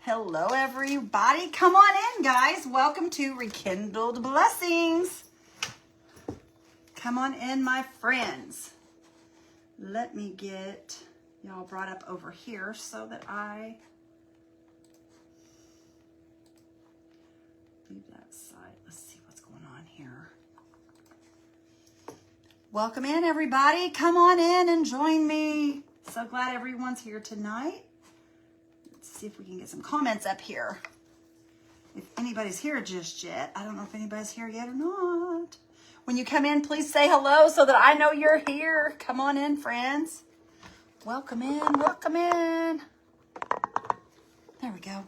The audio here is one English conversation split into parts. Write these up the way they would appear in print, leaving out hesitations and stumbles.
Hello, everybody. Come on in, guys. Welcome to Rekindled Blessings. Come on in, my friends. Let me get y'all brought up over here so that I leave that side. Let's see what's going on here. Welcome in, everybody. Come on in and join me. So glad everyone's here tonight. Let's see if we can get some comments up here. If anybody's here just yet. I don't know if anybody's here yet or not. When you come in, please say hello so that I know you're here. Come on in, friends. Welcome in, welcome in. There we go.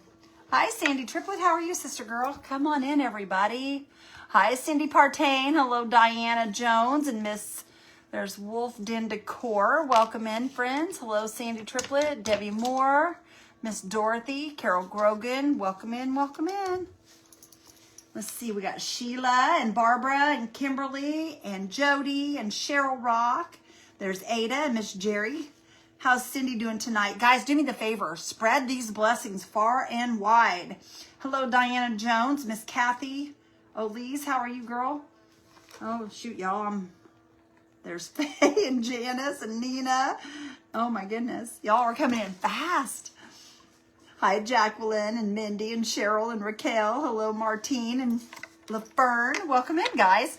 Hi, Sandy Triplet. How are you, sister girl? Come on in, everybody. Hi, Cindy Partain. Hello, Diana Jones and Miss, there's Wolf Den Decor. Welcome in, friends. Hello, Sandy Triplet, Debbie Moore, Miss Dorothy, Carol Grogan. Welcome in, welcome in. Let's see, we got Sheila and Barbara and Kimberly and Jody and Cheryl Rock. There's Ada and Miss Jerry. How's Cindy doing tonight? Guys, do me the favor. Spread these blessings far and wide. Hello, Diana Jones, Miss Kathy Elise. How are you, girl? Oh, shoot, y'all. There's Faye and Janice and Nina. Oh, my goodness. Y'all are coming in fast. Hi, Jacqueline and Mindy and Cheryl and Raquel. Hello, Martine and LaFern. Welcome in, guys.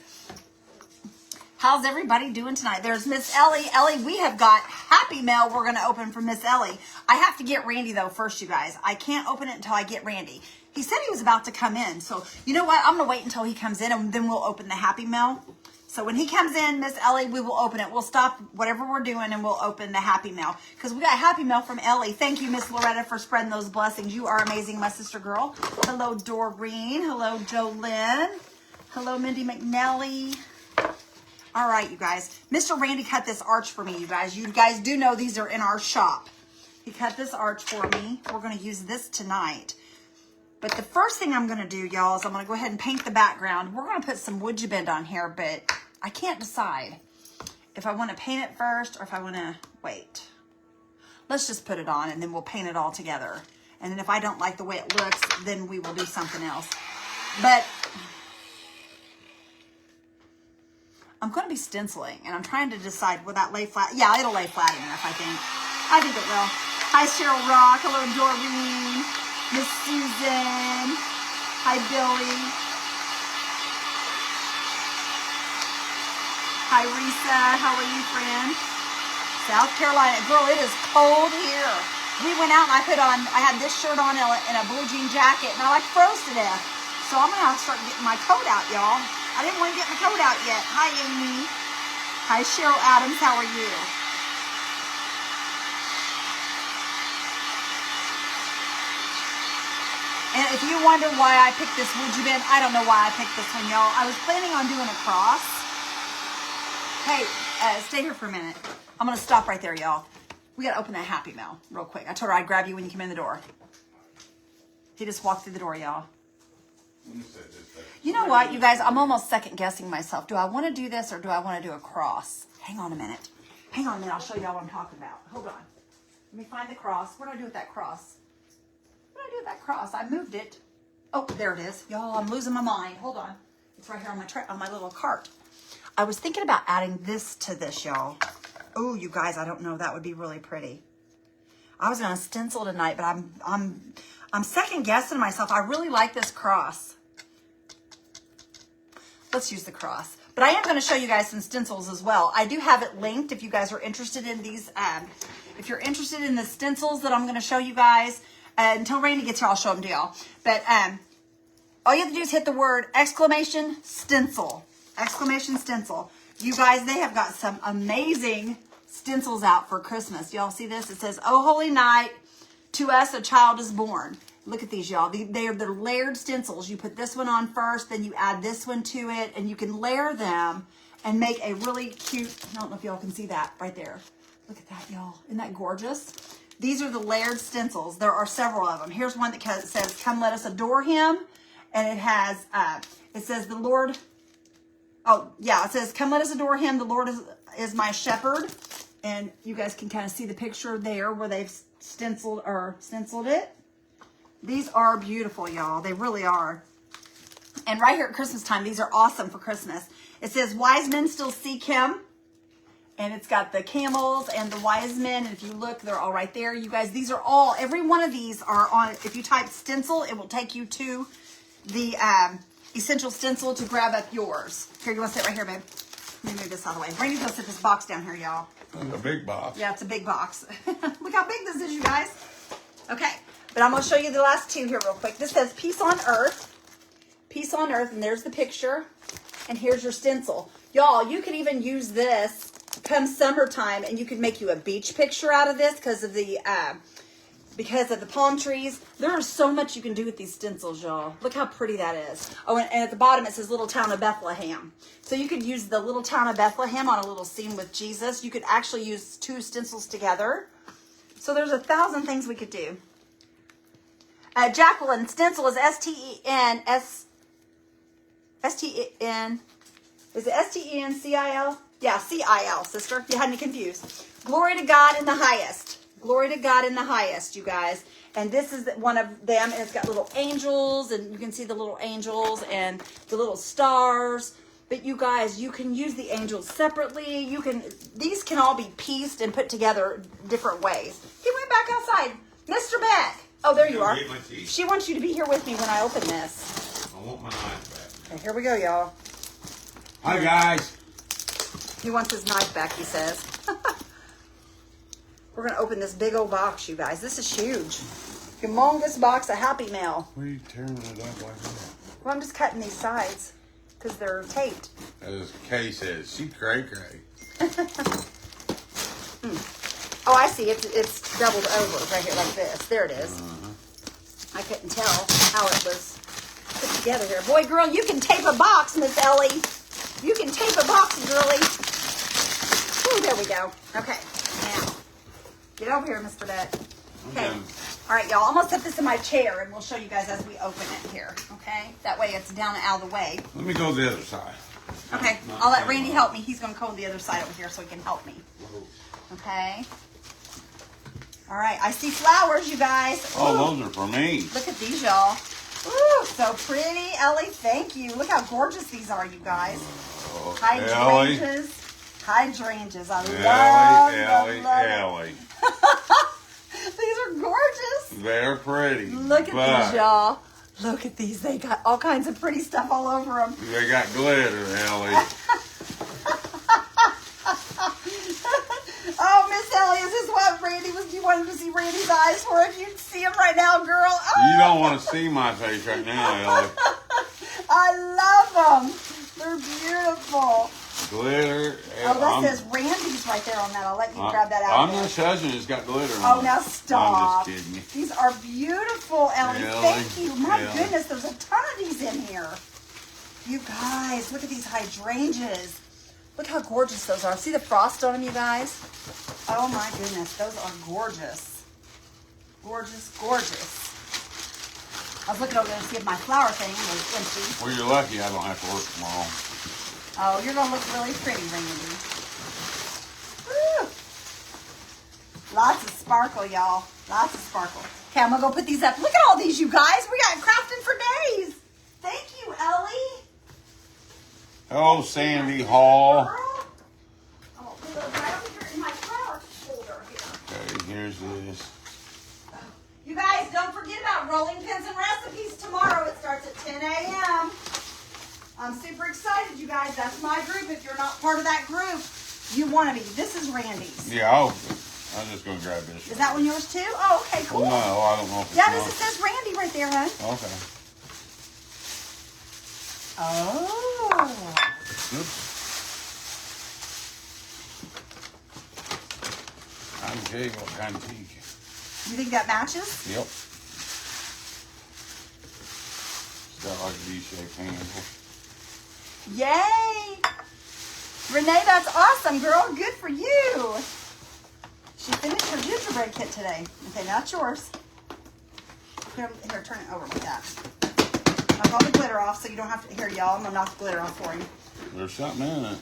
How's everybody doing tonight? There's Miss Ellie. Ellie, we have got Happy Mail we're going to open from Miss Ellie. I have to get Randy, though, first, you guys. I can't open it until I get Randy. He said he was about to come in. So, you know what? I'm going to wait until he comes in, and then we'll open the Happy Mail. So when he comes in, Miss Ellie, we will open it. We'll stop whatever we're doing and we'll open the Happy Mail. Because we got Happy Mail from Ellie. Thank you, Miss Loretta, for spreading those blessings. You are amazing, my sister girl. Hello, Doreen. Hello, Jolynn. Hello, Mindy McNally. All right, you guys. Mr. Randy cut this arch for me, you guys. You guys do know these are in our shop. He cut this arch for me. We're going to use this tonight. But the first thing I'm going to do, y'all, is I'm going to go ahead and paint the background. We're going to put some wood you bend on here, but I can't decide if I want to paint it first or if I want to wait. Let's just put it on and then we'll paint it all together. And then if I don't like the way it looks, then we will do something else. But I'm going to be stenciling and I'm trying to decide, will that lay flat? Yeah, it'll lay flat enough, I think. I think it will. Hi, Cheryl Rock. Hello, Doreen. Miss Susan. Hi, Billy. Hi, Risa. How are you, friend? South Carolina. Girl, it is cold here. We went out and I had this shirt on and a blue jean jacket, and I like froze to death. So I'm going to have to start getting my coat out, y'all. I didn't want to get my coat out yet. Hi, Amy. Hi, Cheryl Adams. How are you? And if you wonder why I picked this wood you bend, I don't know why I picked this one, y'all. I was planning on doing a cross. Hey, stay here for a minute. I'm going to stop right there, y'all. We got to open that Happy Mail real quick. I told her I'd grab you when you come in the door. He just walked through the door, y'all. You know what, you guys? I'm almost second guessing myself. Do I want to do this or do I want to do a cross? Hang on a minute. Hang on a minute. I'll show y'all what I'm talking about. Hold on. Let me find the cross. What do I do with that cross? What did I do with that cross? I moved it. Oh, there it is. Y'all, I'm losing my mind. Hold on. It's right here on my little cart. I was thinking about adding this to this, y'all. Oh, you guys, I don't know. That would be really pretty. I was going to stencil tonight, but I'm second guessing myself. I really like this cross. Let's use the cross. But I am going to show you guys some stencils as well. I do have it linked if you guys are interested in these. If you're interested in the stencils that I'm going to show you guys, until Randy gets here, I'll show them to y'all. But all you have to do is hit the word exclamation stencil. Exclamation stencil. You guys, they have got some amazing stencils out for Christmas. Y'all see this? It says, "Oh, holy night, to us a child is born." Look at these, y'all. They're layered stencils. You put this one on first, then you add this one to it, and you can layer them and make a really cute, I don't know if y'all can see that right there. Look at that, y'all. Isn't that gorgeous? These are the layered stencils. There are several of them. Here's one that says, "Come let us adore him." And it has, it says the Lord, oh yeah, it says, "Come let us adore him. The Lord is my shepherd." And you guys can kind of see the picture there where they've stenciled it. These are beautiful, y'all. They really are. And right here at Christmas time, these are awesome for Christmas. It says, wise men still seek him. And it's got the camels and the wise men. And if you look, they're all right there. You guys, these are all, every one of these are on, if you type stencil, it will take you to the essential stencil to grab up yours. Here, you want to sit right here, babe? Let me move this out of the way. Randy's going to sit this box down here, y'all. It's a big box. Yeah, it's a big box. Look how big this is, you guys. Okay, but I'm going to show you the last two here real quick. This says Peace on Earth. Peace on Earth, and there's the picture. And here's your stencil. Y'all, you can even use this come summertime, and you can make you a beach picture out of this because of the palm trees. There is so much you can do with these stencils, y'all. Look how pretty that is. Oh, and at the bottom it says Little Town of Bethlehem. So you could use the Little Town of Bethlehem on a little scene with Jesus. You could actually use two stencils together. So there's 1,000 things we could do. Jacqueline, stencil is S-T-E-N. Is it S-T-E-N-C-I-L? Yeah, C-I-L, sister. If you had me confused. Glory to God in the highest. Glory to God in the highest, you guys. And this is one of them. And it's got little angels. And you can see the little angels and the little stars. But you guys, you can use the angels separately. These can all be pieced and put together different ways. He went back outside. Mr. Beck. Oh, there you are. She wants you to be here with me when I open this. I want my knife back. Okay, here we go, y'all. Hi, guys. He wants his knife back, he says. We're going to open this big old box, you guys. This is huge. Humongous box of Happy Mail. Why are you tearing it up like that? Well, I'm just cutting these sides because they're taped. As Kay says, she cray-cray. Oh, I see. It's doubled over right here like this. There it is. I couldn't tell how it was put together here. Boy, girl, you can tape a box, Miss Ellie. You can tape a box, girlie. Ooh, there we go. Okay, now, get over here, Mr. Beck. Okay. All right, y'all. I'm going to set this in my chair, and we'll show you guys as we open it here, okay? That way it's down and out of the way. Let me go to the other side. Okay, I'll let Randy help me. He's going to go to the other side over here so he can help me. Okay. All right, I see flowers, you guys. Oh, those are for me. Look at these, y'all. Ooh, so pretty. Ellie, thank you. Look how gorgeous these are, you guys. Oh, Hydrangeas. Hydrangeas. I Ellie. These are gorgeous. They're pretty. Look at these, y'all. Look at these. They got all kinds of pretty stuff all over them. They got glitter, Ellie. Oh, Miss Ellie, is this what Randy was? You wanted to see Randy's eyes for if you'd see him right now, girl? Oh. You don't want to see my face right now, Ellie. I love them. They're beautiful. Glitter. Oh, that says Randy's right there on that. I'll let you grab that out. I'm just judging. It's got glitter on it. Oh, now stop. I'm just kidding you. These are beautiful, Ellie. Thank you. My goodness, there's a ton of these in here. You guys, look at these hydrangeas. Look how gorgeous those are. See the frost on them, you guys? Oh, my goodness. Those are gorgeous. Gorgeous, gorgeous. I was looking over there to see if my flower thing was empty. Well, you're lucky I don't have to work tomorrow. Oh, you're going to look really pretty, Randy. Woo! Lots of sparkle, y'all. Lots of sparkle. Okay, I'm going to go put these up. Look at all these, you guys. We got crafting for days. Thank you, Ellie. Oh, Sandy Hall. Oh, put those right over here in my flower holder here. Okay, here's this. You guys, don't forget about Rolling Pins and Recipes tomorrow. It starts at 10 a.m. I'm super excited, you guys. That's my group. If you're not part of that group, you want to be. This is Randy's. Yeah, I'm just going to grab this. Is that one yours too? Oh, okay, cool. Well, no, I don't know if it's Yeah, it says Randy right there, huh? Okay. Oh. Oops. I can tell you what kind of tea. You think that matches? Yep. It's got like a V-shaped handle. Yay! Renee, that's awesome, girl. Good for you. She finished her gingerbread kit today. Okay, now it's yours. Here, turn it over like that. Knock all the glitter off so you don't have to. Here, y'all. I'm going to knock the glitter off for you. There's something in it.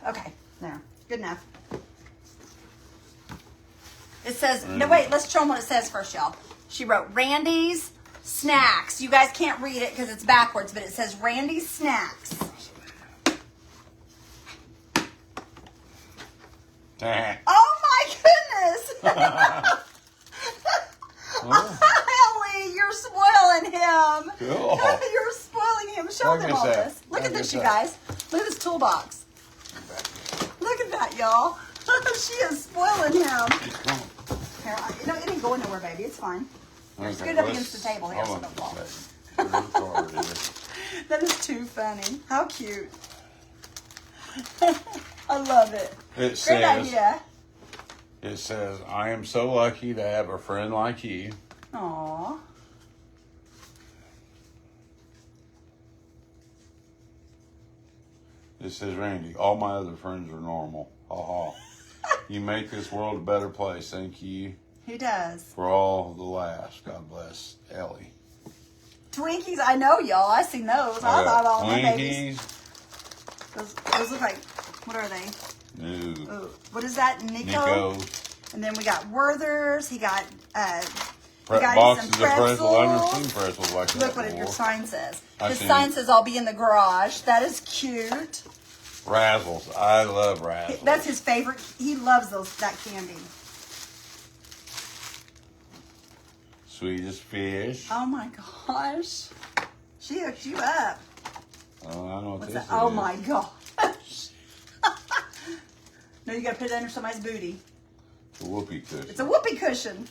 Okay, there. Good enough. It says, no, wait, let's show them what it says first, y'all. She wrote Randy's Snacks. You guys can't read it because it's backwards, but it says Randy's Snacks. Oh my goodness! Ellie, you're spoiling him. Cool. You're spoiling him. Show them all this. Look at this, you guys. Look at this toolbox. Look at that, y'all. She is spoiling him. Here, it ain't going nowhere, baby. It's fine. Here, scoot up against the table here so don't fall. That is too funny. How cute. I love it. Great idea. It says, I am so lucky to have a friend like you. Aww. It says, Randy, all my other friends are normal. Ha ha. You make this world a better place. Thank you. He does. For all the laughs. God bless Ellie. Twinkies, I know, y'all. I seen those. I thought all my babies. Twinkies. Those look like, what are they? No. Oh, what is that? Nico. And then we got Werther's. He got boxes some of pretzels. I've never pretzels. seen pretzels like that. Look what before. your sign says. I've The seen sign it. says I'll be in the garage. That is cute. Razzles. I love Razzles. That's his favorite. He loves that candy. Sweetest fish. Oh my gosh. She hooked you up. Oh, I know what What's this that? Oh is. my gosh. No, you gotta put it under somebody's booty. It's a whoopee cushion. It's a whoopee cushion.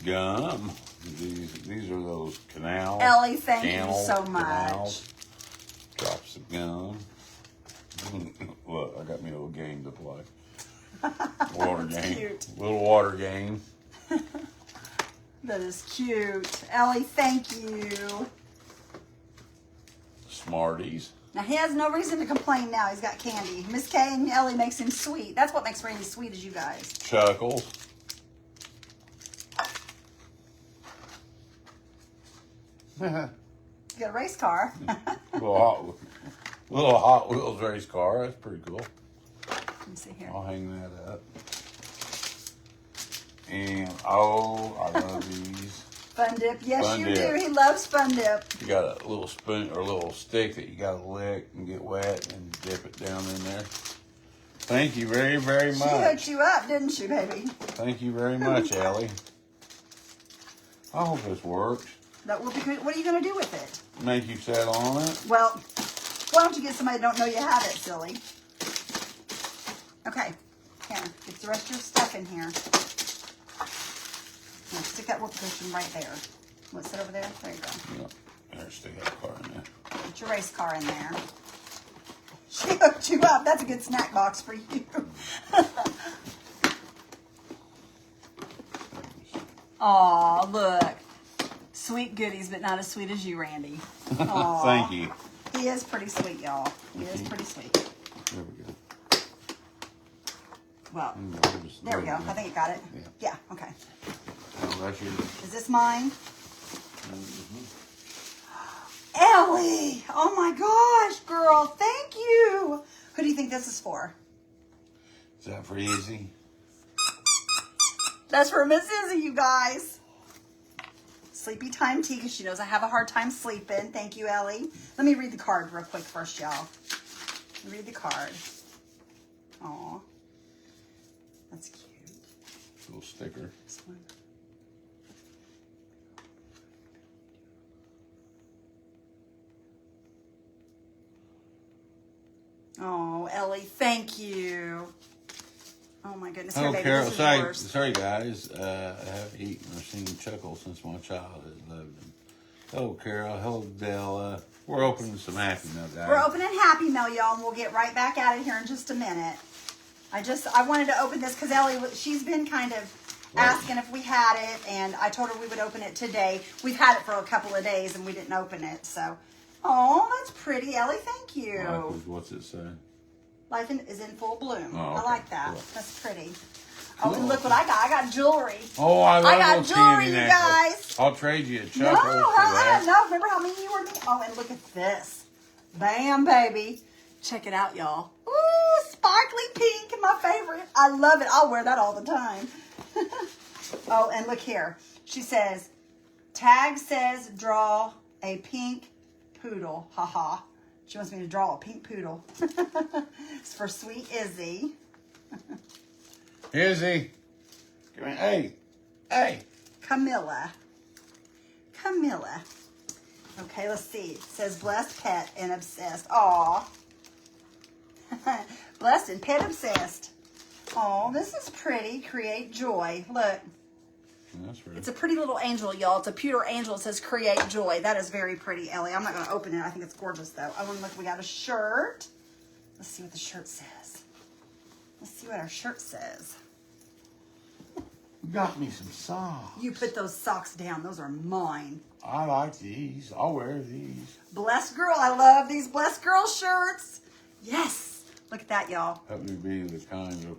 Gum. These are those canals. Ellie, thank Camel you so much. canals. Drops of gum. Look, I got me a little game to play. Water game. Cute. Little water game. That is cute. Ellie, thank you. Smarties. Now, he has no reason to complain now. He's got candy. Miss Kay and Ellie makes him sweet. That's what makes Randy sweet, as you guys. Chuckles. You got a race car. little Hot Wheels race car. That's pretty cool. Let me see here. I'll hang that up. And, oh, I love these. Fun Dip. Yes, Fun you Dip. do. He loves Fun Dip. You got a little spoon or a little stick that you got to lick and get wet and dip it down in there. Thank you very, very much. She hooked you up, didn't she, baby? Thank you very much, Ellie. I hope this works. That will be good. What are you going to do with it? Make you settle on it. Well, why don't you get somebody that don't know you have it, silly? Okay. Here, get the rest of your stuff in here. Now, stick that whoopee cushion right there. What's it over there? There you go. Yep. There, stick that car in there. Put your race car in there. She hooked you up. That's a good snack box for you. Aw, look. Sweet goodies, but not as sweet as you, Randy. Aw. Thank you. He is pretty sweet, y'all. He is pretty sweet. There we go. Well, there we go. I think it got it. Yeah, okay. Oh, that's yours. Is this mine? Ellie! Oh my gosh, girl. Thank you. Who do you think this is for? Is that for Izzy? That's for Miss Izzy, you guys. Sleepy time tea, because she knows I have a hard time sleeping. Thank you, Ellie. Let me read the card real quick first, y'all. Read the card. Aw. That's cute. Little sticker. This one. Oh, Ellie, thank you. Oh my goodness. Here, Oh, baby, Carol, this is sorry, yours. sorry guys. I haven't eaten or seen Chuckles since my childhood. Loved them. Hello, Carol. Hello, Della. We're opening some Happy Meal, guys. We're opening Happy Meal, y'all, and we'll get right back at it here in just a minute. I wanted to open this because Ellie, she's been kind of asking if we had it, and I told her we would open it today. We've had it for a couple of days, and we didn't open it, so. Oh, that's pretty, Ellie. Thank you. What's it say? Life is in full bloom. Oh, I okay. like that. Cool. That's pretty. Oh, and look what I got. I got jewelry. Oh, I love got those jewelry, candy you necklaces. guys. I'll trade you a No, Chuckles for that. no. Remember how mean you were to me? Oh, and look at this. Bam, baby. Check it out, y'all. Ooh, sparkly pink, my favorite. I love it. I'll wear that all the time. Oh, and look here. She says, tag says draw a pink poodle. Haha. She wants me to draw a pink poodle. It's for sweet Izzy. Izzy. Come here. Hey. Hey. Camilla. Okay, let's see. It says blessed, pet, and obsessed. Aw. Blessed and pet obsessed. Oh, this is pretty. Create joy. Look. That's pretty. It's a pretty little angel, y'all. It's a pewter angel. It says create joy. That is very pretty, Ellie. I'm not going to open it. I think it's gorgeous, though. I want to look. We got a shirt. Let's see what the shirt says. Let's see what our shirt says. You got me some socks. You put those socks down. Those are mine. I like these. I'll wear these. Blessed girl. I love these blessed girl shirts. Yes. Look at that, y'all. Help me be the kind of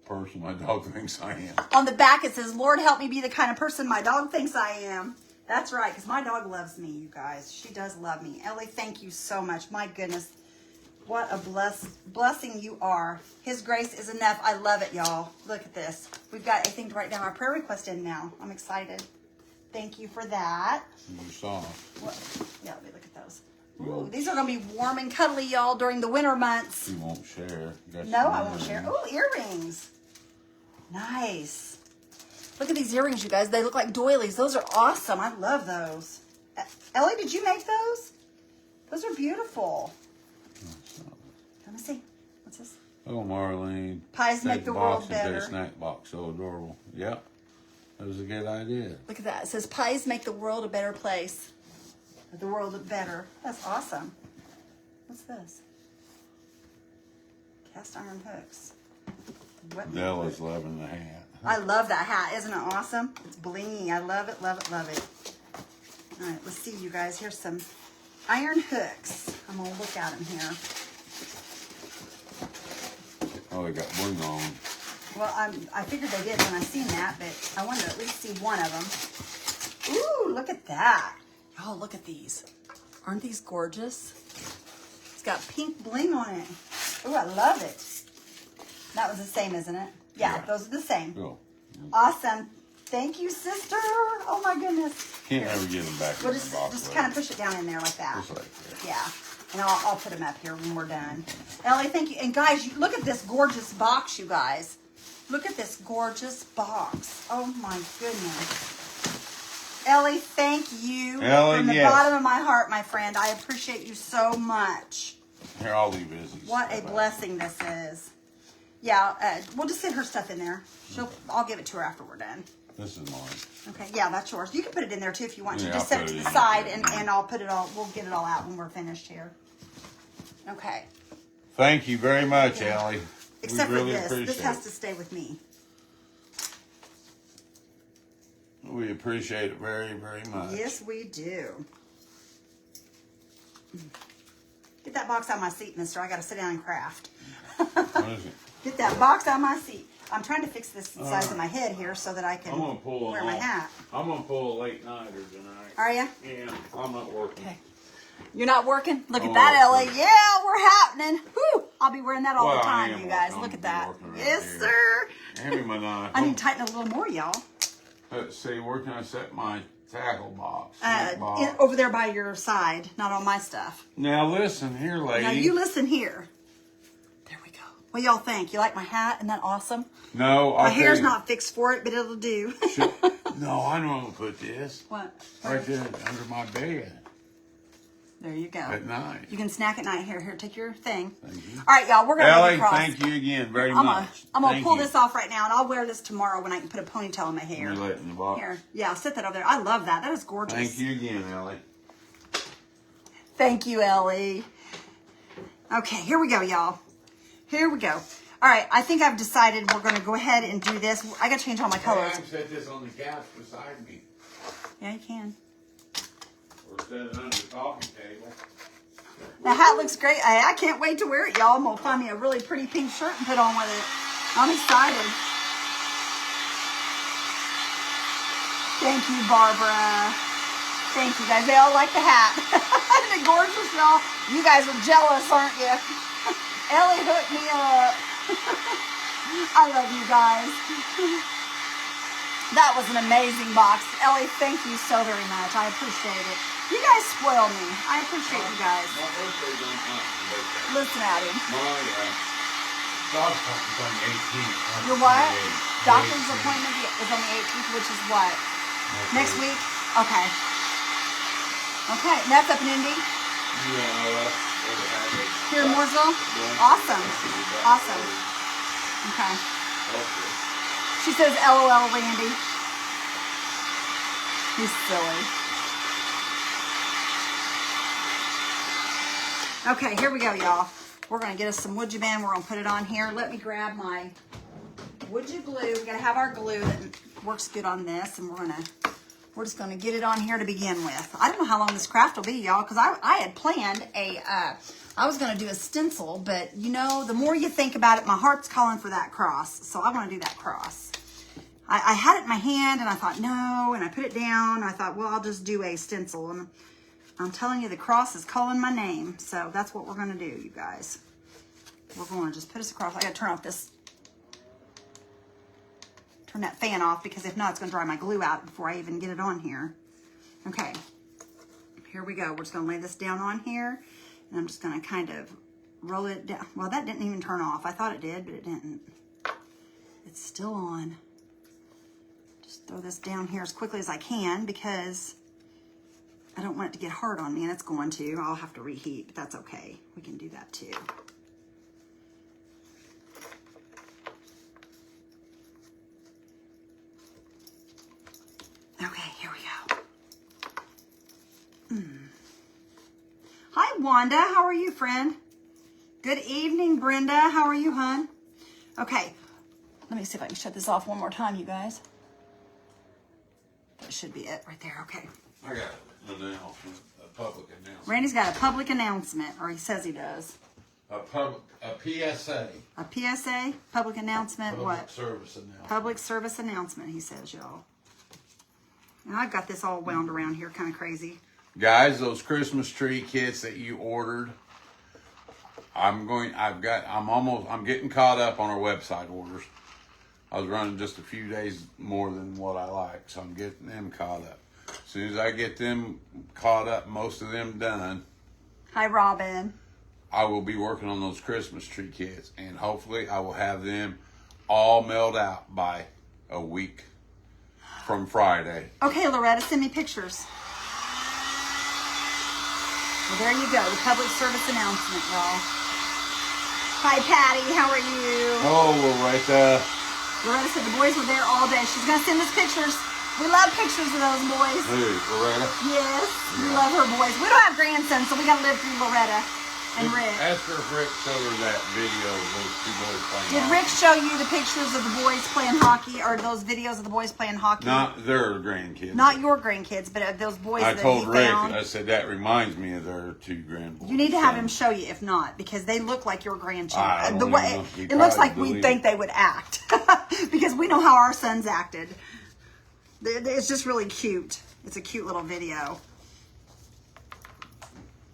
person my dog thinks I am. On the back, it says, Lord, help me be the kind of person my dog thinks I am. That's right, because my dog loves me, you guys. She does love me. Ellie, thank you so much. My goodness. What a blessing you are. His grace is enough. I love it, y'all. Look at this. We've got a thing to write down our prayer request in now. I'm excited. Thank you for that. You're soft. What? Yeah, let me look at those. Ooh, these are going to be warm and cuddly, y'all, during the winter months. You won't share. No, I won't share. Ooh, earrings. Nice. Look at these earrings, you guys. They look like doilies. Those are awesome. I love those. Ellie, did you make those? Those are beautiful. Let me see. What's this? Oh, Marlene. Pies make the world better. Snack box. So adorable. Yep. That was a good idea. Look at that. It says pies make the world a better place. The world better. That's awesome. What's this? Cast iron hooks. Della's loving the hat. I love that hat. Isn't it awesome? It's blingy. I love it, love it, love it. All right, let's see, you guys. Here's some iron hooks. I'm going to look at them here. Oh, they got bling on. Well, I figured they did when I seen that, but I wanted to at least see one of them. Ooh, look at that. Oh, look at these. Aren't these gorgeous? It's got pink bling on it. Ooh, I love it. That was the same, isn't it? Yeah, those are the same. Cool. Awesome. Thank you, sister. Oh, my goodness. Can't ever get them back We'll in the box. just kind of push it down in there like that. Just like that. Yeah. And I'll put them up here when we're done. Ellie, thank you. And guys, look at this gorgeous box, you guys. Look at this gorgeous box. Oh, my goodness. Ellie, thank you. Ellie, from the bottom of my heart, my friend. I appreciate you so much. Here, I'll leave Izzy's. What a blessing this is. Yeah, we'll just get her stuff in there. I'll give it to her after we're done. This is mine. Okay, yeah, that's yours. You can put it in there too if you want to. Yeah, Just I'll set it put to it the in side there. and I'll put it all, we'll get it all out when we're finished here. Okay. Thank you very much, Ellie. Except we really for this. appreciate This has it. to stay with me. We appreciate it very, very much. Yes, we do. Get that box out of my seat, mister. I got to sit down and craft. What is it? Get that box out of my seat. I'm trying to fix this size of my head here so that I can wear my hat. I'm gonna pull a late nighter tonight. Are you? Yeah, I'm not working. Okay. You're not working? Look at I'm that, Ellie. working. Yeah, we're happening. Whew. I'll be wearing that all Well, the I time, am you guys. working. Look I'm at that. working around Yes, here. sir. Hand me my knife. I need to tighten it a little more, y'all. Let's see, where can I set my tackle box? Snack box. Over there by your side, not on my stuff. Now listen here, lady. Now you listen here. There we go. What do y'all think? You like my hat? Isn't that awesome? No, My hair's not fixed for it, but it'll do. No, I know I'm gonna put this What? right there under my bed There you go. at night. You can snack at night. Here, take your thing. Thank you. All right, y'all, we're going to Ellie, make it cross. thank you again very I'm much. gonna Thank pull you. this off right now, and I'll wear this tomorrow when I can put a ponytail in my hair. You're letting the box. Here, yeah, I'll set that over there. I love that. That is gorgeous. Thank you again, Ellie. Thank you, Ellie. Okay, here we go, y'all. Here we go. All right, I think I've decided we're going to go ahead and do this. I got to change all my colors. I can set this on the couch beside me, Yeah, you can. or set it under the coffee table. The hat looks great. I can't wait to wear it, y'all. I'm going to find me a really pretty pink shirt and put on with it. I'm excited. Thank you, Barbara. Thank you, guys. They all like the hat. Isn't it gorgeous, y'all? You guys are jealous, aren't you? Ellie hooked me up. I love you guys. That was an amazing box. Ellie, thank you so very much. I appreciate it. You guys spoil me. I appreciate you guys. My birthday's on Monday. Listen at him. My dog's appointment's on the 18th. Your what? Doctor's appointment is on the 18th, which is what? Next week? Okay. Okay, and that's up in Indy? No, that's where they have it. Here in Mooresville? Yeah. Awesome. Awesome. Okay. Okay. She says, LOL, Randy. He's silly. Okay, here we go, y'all. We're going to get us some wood band. We're going to put it on here. Let me grab my wood glue. We got to have our glue that works good on this, and we're just going to get it on here to begin with. I don't know how long this craft will be, y'all, because I had planned I was going to do a stencil, but you know, the more you think about it, my heart's calling for that cross. So I want to do that cross. I had it in my hand and I thought, no, and I put it down. I thought, well, I'll just do a stencil. And I'm telling you, the cross is calling my name. So that's what we're going to do, you guys. We're going to just put us across. I got to turn that fan off, because if not, it's going to dry my glue out before I even get it on here. Okay, here we go. We're just going to lay this down on here. And I'm just going to kind of roll it down. Well, that didn't even turn off. I thought it did, but it didn't. It's still on. Just throw this down here as quickly as I can, because I don't want it to get hard on me, and it's going to. I'll have to reheat, but that's okay. We can do that too. Okay, here we go. Hi, Wanda. How are you, friend? Good evening, Brenda. How are you, hon? Okay, let me see if I can shut this off one more time, you guys. That should be it right there. Okay. I got an announcement, a public announcement. Randy's got a public announcement, or he says he does. A PSA. A PSA? Public announcement, Public what? service announcement. Public service announcement, he says, y'all. And I've got this all wound around here, kind of crazy. Guys, those Christmas tree kits that you ordered, I'm getting caught up on our website orders. I was running just a few days more than what I like, so I'm getting them caught up. As soon as I get them caught up, most of them done, Hi, Robin. I will be working on those Christmas tree kits, and hopefully I will have them all mailed out by a week from Friday. Okay, Loretta, send me pictures. Well, there you go, the public service announcement, y'all. Hi, Patty, how are you? Oh, Loretta. Loretta said the boys were there all day. She's going to send us pictures. We love pictures of those boys. Who, Loretta? Yes, we love her boys. We don't have grandsons, so we got to live through Loretta and Rick. Ask her if Rick showed her that video of those two boys playing Did hockey. Rick show you the pictures of the boys playing hockey, or those videos of the boys playing hockey? Not their grandkids. Not your grandkids, but of those boys I that told he Rick, found. I said, that reminds me of their two grandboys. You need to have him show you, if not, because they look like your I grandchildren. don't The way even know. He it looks probably like we believe think it. they would act, because we know how our sons acted. It's just really cute. It's a cute little video.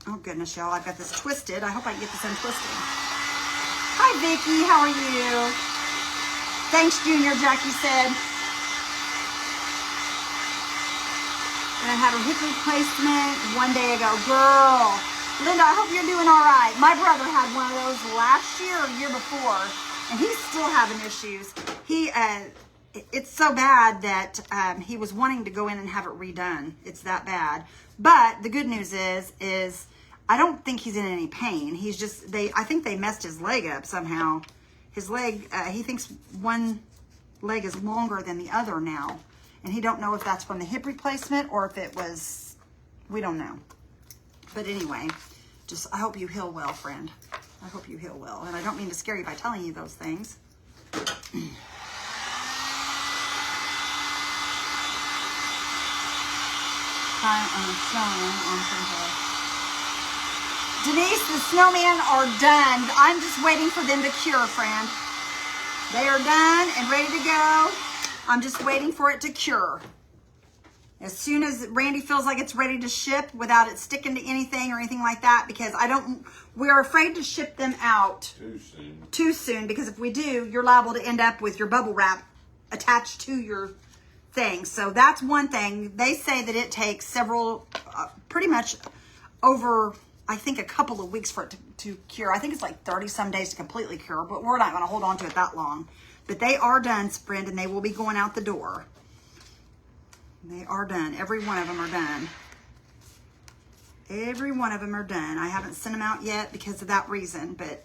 Oh goodness, y'all! I've got this twisted. I hope I can get this untwisted. Hi, Vicky. How are you? Thanks, Junior. Jackie said. And I had a hip replacement one day ago. Girl, Linda, I hope you're doing all right. My brother had one of those last year or year before, and he's still having issues. It's so bad that he was wanting to go in and have it redone. It's that bad. But the good news is I don't think he's in any pain. He's just, I think they messed his leg up somehow. His leg, he thinks one leg is longer than the other now. And he don't know if that's from the hip replacement or if it was, we don't know. But anyway, I hope you heal well, friend. I hope you heal well. And I don't mean to scare you by telling you those things. Denise, the snowmen are done. I'm just waiting for them to cure, friend. They are done and ready to go. I'm just waiting for it to cure. As soon as Randy feels like it's ready to ship without it sticking to anything or anything like that, because we're afraid to ship them out too soon, because if we do, you're liable to end up with your bubble wrap attached to your things. So that's one thing. They say that it takes several, pretty much over, I think, a couple of weeks for it to cure. I think it's like 30 some days to completely cure, but we're not going to hold on to it that long. But they are done, friend, and they will be going out the door. They are done. Every one of them are done. Every one of them are done. I haven't sent them out yet because of that reason, but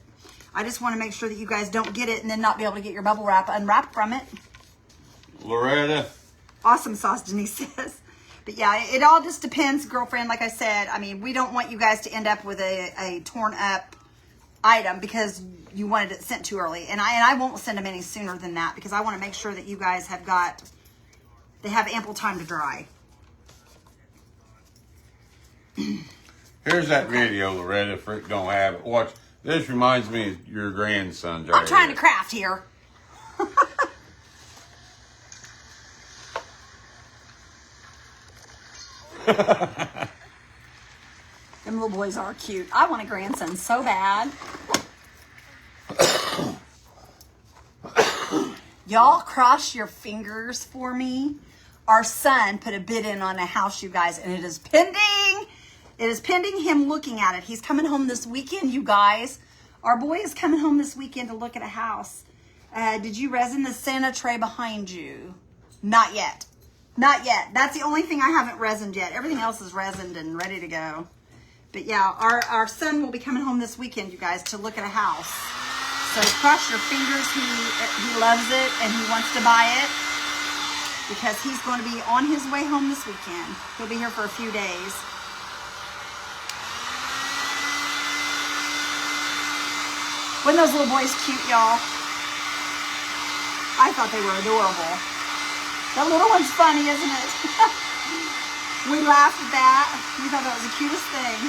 I just want to make sure that you guys don't get it and then not be able to get your bubble wrap unwrapped from it. Loretta. Awesome sauce, Denise says. But yeah, it all just depends, girlfriend. Like I said, I mean, we don't want you guys to end up with a torn up item because you wanted it sent too early. And I won't send them any sooner than that because I want to make sure that you guys they have ample time to dry. Here's that video, Loretta. Frick don't have it. Watch. This reminds me of your grandson. I'm trying to craft here. Them little boys are cute. I want a grandson so bad. Y'all cross your fingers for me. Our son put a bid in on a house, you guys, and it is pending. It is pending him looking at it. He's coming home this weekend, you guys. Our boy is coming home this weekend to look at a house. Did you resin the Santa tray behind you? Not yet. Not yet. That's the only thing I haven't resined yet. Everything else is resined and ready to go. But yeah, our son will be coming home this weekend, you guys, to look at a house. So cross your fingers. He loves it and he wants to buy it because he's going to be on his way home this weekend. He'll be here for a few days. Wasn't those little boys cute, y'all? I thought they were adorable. That little one's funny, isn't it? We laughed at that. We thought that was the cutest thing.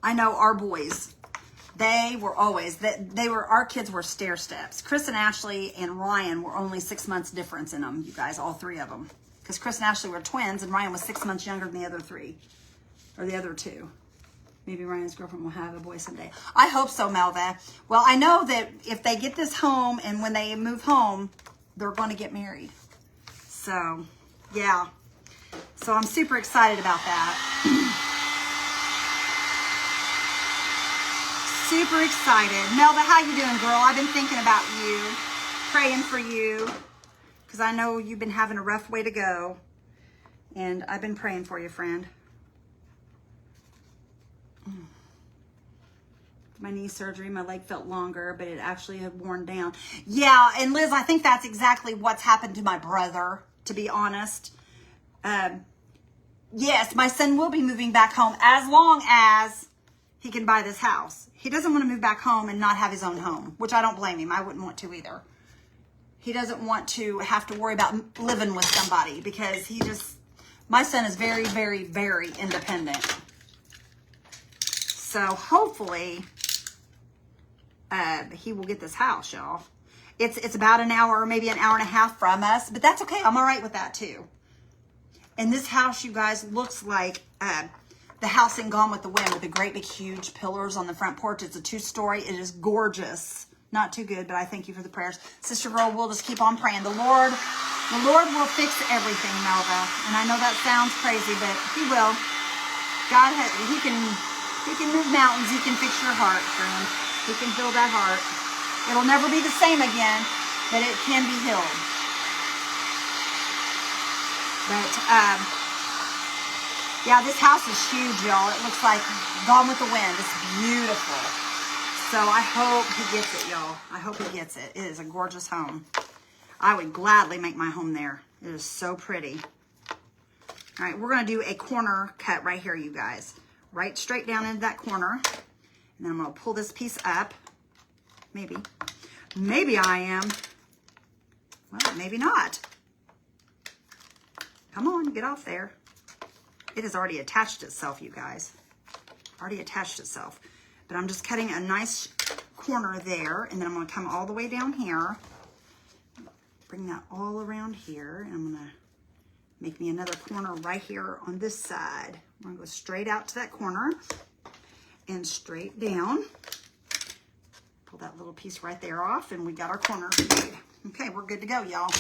I know our boys, they were always, our kids were stair steps. Chris and Ashley and Ryan were only 6 months difference in them, you guys, all three of them. Because Chris and Ashley were twins and Ryan was 6 months younger than the other three, or the other two. Maybe Ryan's girlfriend will have a boy someday. I hope so, Melva. Well, I know that if they get this home and when they move home, they're going to get married. So, yeah. So I'm super excited about that. Super excited. Melva, how you doing, girl? I've been thinking about you, praying for you, because I know you've been having a rough way to go. And I've been praying for you, friend. My knee surgery, my leg felt longer, but it actually had worn down. Yeah, and Liz, I think that's exactly what's happened to my brother, to be honest. Yes, my son will be moving back home as long as he can buy this house. He doesn't want to move back home and not have his own home, which I don't blame him. I wouldn't want to either. He doesn't want to have to worry about living with somebody because my son is very, very, very independent. So hopefully he will get this house, y'all. It's about an hour, maybe an hour and a half from us, but that's okay. I'm all right with that too. And this house, you guys, looks like the house in Gone with the Wind with the great big huge pillars on the front porch. It's a 2-story. It is gorgeous. Not too good, but I thank you for the prayers. Sister girl, we'll just keep on praying. The Lord will fix everything, Melva. And I know that sounds crazy, but he will. God, he can move mountains. He can fix your heart, friend. He can heal that heart. It'll never be the same again, but it can be healed. But, yeah, this house is huge, y'all. It looks like Gone with the Wind. It's beautiful. So I hope he gets it, y'all. I hope he gets it. It is a gorgeous home. I would gladly make my home there. It is so pretty. All right, we're going to do a corner cut right here, you guys. Right straight down into that corner. And then I'm going to pull this piece up. Maybe. Maybe I am. Well, maybe not. Come on, get off there. It has already attached itself, you guys. Already attached itself. But I'm just cutting a nice corner there. And then I'm going to come all the way down here. Bring that all around here. And I'm going to make me another corner right here on this side. I'm going to go straight out to that corner. And straight down. Pull that little piece right there off, and we got our corner made. Okay, we're good to go, y'all.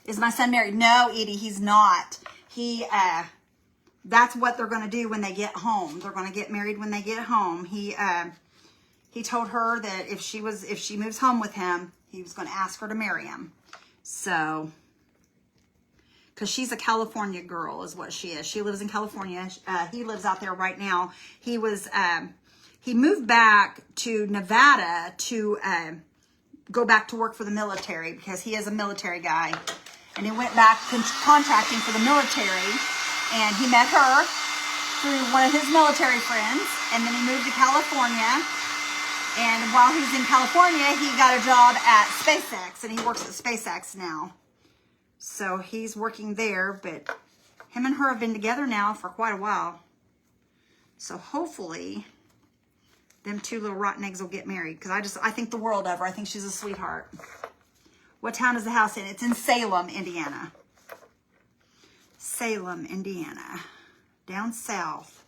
Is my son married? No, Edie, he's not. That's what they're going to do when they get home. They're going to get married when they get home. He told her that if she moves home with him, he was going to ask her to marry him. So, because she's a California girl is what she is. She lives in California. He lives out there right now. He moved back to Nevada to go back to work for the military because he is a military guy. And he went back contracting for the military. And he met her through one of his military friends. And then he moved to California. And while he was in California, he got a job at SpaceX. And he works at SpaceX now. So he's working there. But him and her have been together now for quite a while. So hopefully them two little rotten eggs will get married. Because I think the world of her. I think she's a sweetheart. What town is the house in? It's in Salem, Indiana. Salem, Indiana. Down south.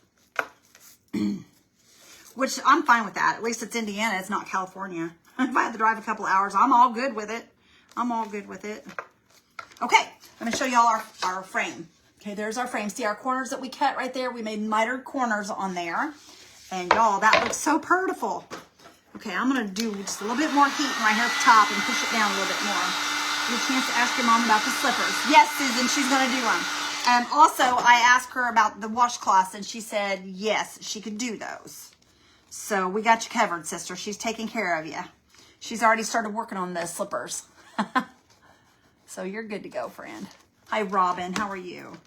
Which I'm fine with that. At least it's Indiana. It's not California. If I had to drive a couple hours, I'm all good with it. I'm all good with it. Okay, I'm going to show y'all our frame. Okay, there's our frame. See our corners that we cut right there? We made mitered corners on there. And y'all, that looks so beautiful. Okay, I'm going to do just a little bit more heat right here at the top and push it down a little bit more. Give you a chance to ask your mom about the slippers. Yes, Susan, she's going to do them. Also, I asked her about the washcloths, and she said, yes, she could do those. So we got you covered, sister. She's taking care of you. She's already started working on the slippers. So you're good to go, friend. Hi, Robin. How are you?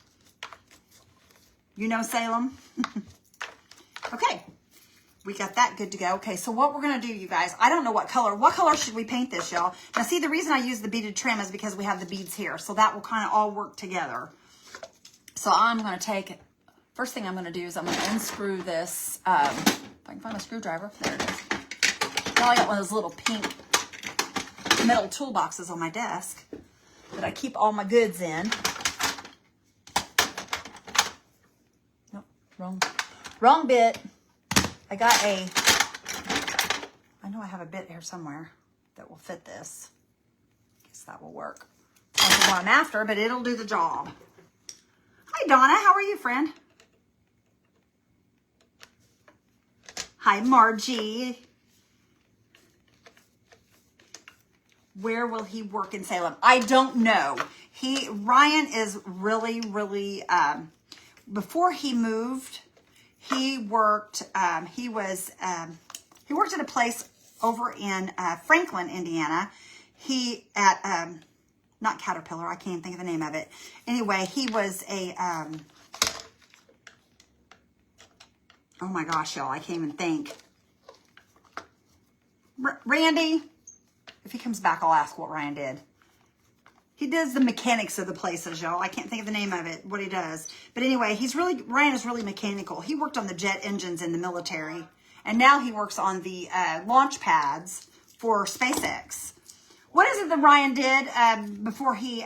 You know Salem? Okay. We got that good to go. Okay, so what we're going to do, you guys, I don't know what color. What color should we paint this, y'all? Now, see, the reason I use the beaded trim is because we have the beads here. So that will kind of all work together. So I'm going to take, first thing I'm going to do is I'm going to unscrew this. If I can find my screwdriver. There it is. Now I got one of those little pink metal toolboxes on my desk that I keep all my goods in. Nope, wrong bit. I know I have a bit here somewhere that will fit this. Guess that will work. Not the one I'm after, but it'll do the job. Hi, Donna. How are you, friend? Hi, Margie. Where will he work in Salem? I don't know. Ryan is really, before he moved, he worked at a place over in Franklin, Indiana. Not Caterpillar, I can't think of the name of it. Anyway, he was a, oh my gosh, y'all, I can't even think. Randy, if he comes back, I'll ask what Ryan did. He does the mechanics of the places, y'all. I can't think of the name of it, what he does. But anyway, Ryan is really mechanical. He worked on the jet engines in the military. And now he works on the launch pads for SpaceX. What is it that Ryan did before he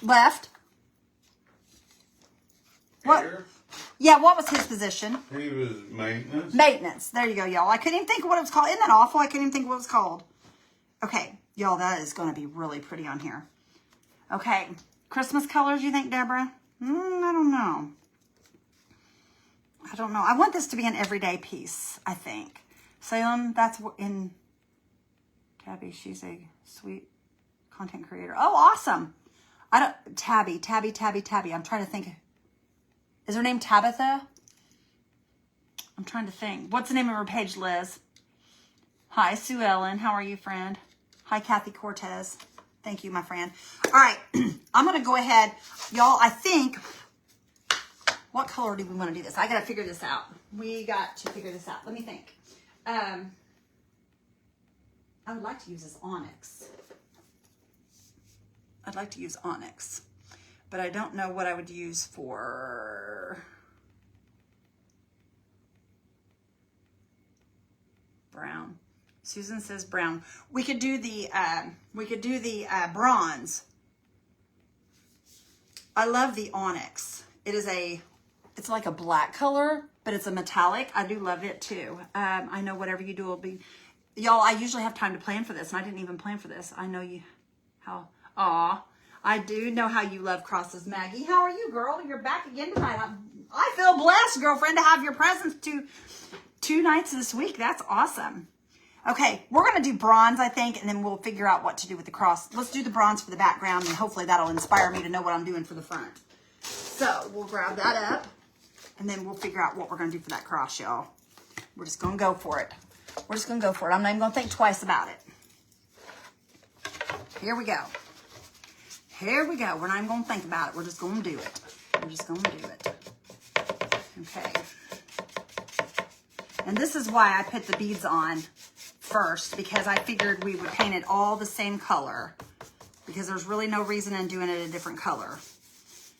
left? What? Here? Yeah, what was his position? He was maintenance. Maintenance. There you go, y'all. I couldn't even think of what it was called. Isn't that awful? I couldn't even think of what it was called. Okay, y'all, that is going to be really pretty on here. Okay, Christmas colors, you think, Deborah? I don't know. I want this to be an everyday piece, I think. Salem, that's in Tabby. She's a sweet content creator. Oh, awesome. Tabby. I'm trying to think. Is her name Tabitha? I'm trying to think. What's the name of her page, Liz? Hi, Sue Ellen. How are you, friend? Hi, Kathy Cortez. Thank you, my friend. All right. I'm going to go ahead. Y'all, I think, what color do we want to do this? I got to figure this out. We got to figure this out. Let me think. I would like to use this onyx. I'd like to use onyx. But I don't know what I would use for brown. Susan says brown. We could do the bronze. I love the onyx. It's like a black color, but it's a metallic. I do love it too. I know whatever you do will be, y'all, I usually have time to plan for this, and I didn't even plan for this. I know I do know how you love crosses, Maggie. How are you, girl? You're back again tonight. I feel blessed, girlfriend, to have your presence two nights this week. That's awesome. Okay, we're going to do bronze, I think, and then we'll figure out what to do with the cross. Let's do the bronze for the background, and hopefully that'll inspire me to know what I'm doing for the front. So we'll grab that up, and then we'll figure out what we're going to do for that cross, y'all. We're just going to go for it. We're just going to go for it. I'm not even going to think twice about it. Here we go. Here we go. We're not even going to think about it. We're just going to do it. We're just going to do it. Okay. And this is why I put the beads on first, because I figured we would paint it all the same color, because there's really no reason in doing it a different color.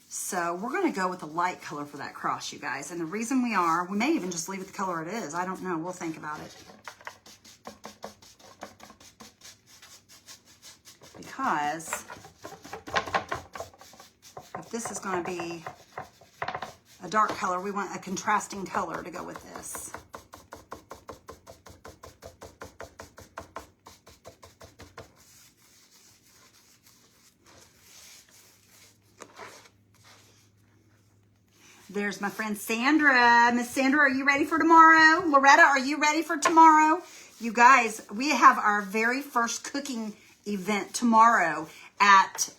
So we're going to go with a light color for that cross, you guys. And the reason we may even just leave it the color it is. I don't know. We'll think about it. Because if this is going to be a dark color, we want a contrasting color to go with this. There's my friend Sandra. Miss Sandra, are you ready for tomorrow? Loretta, are you ready for tomorrow? You guys, we have our very first cooking event tomorrow at,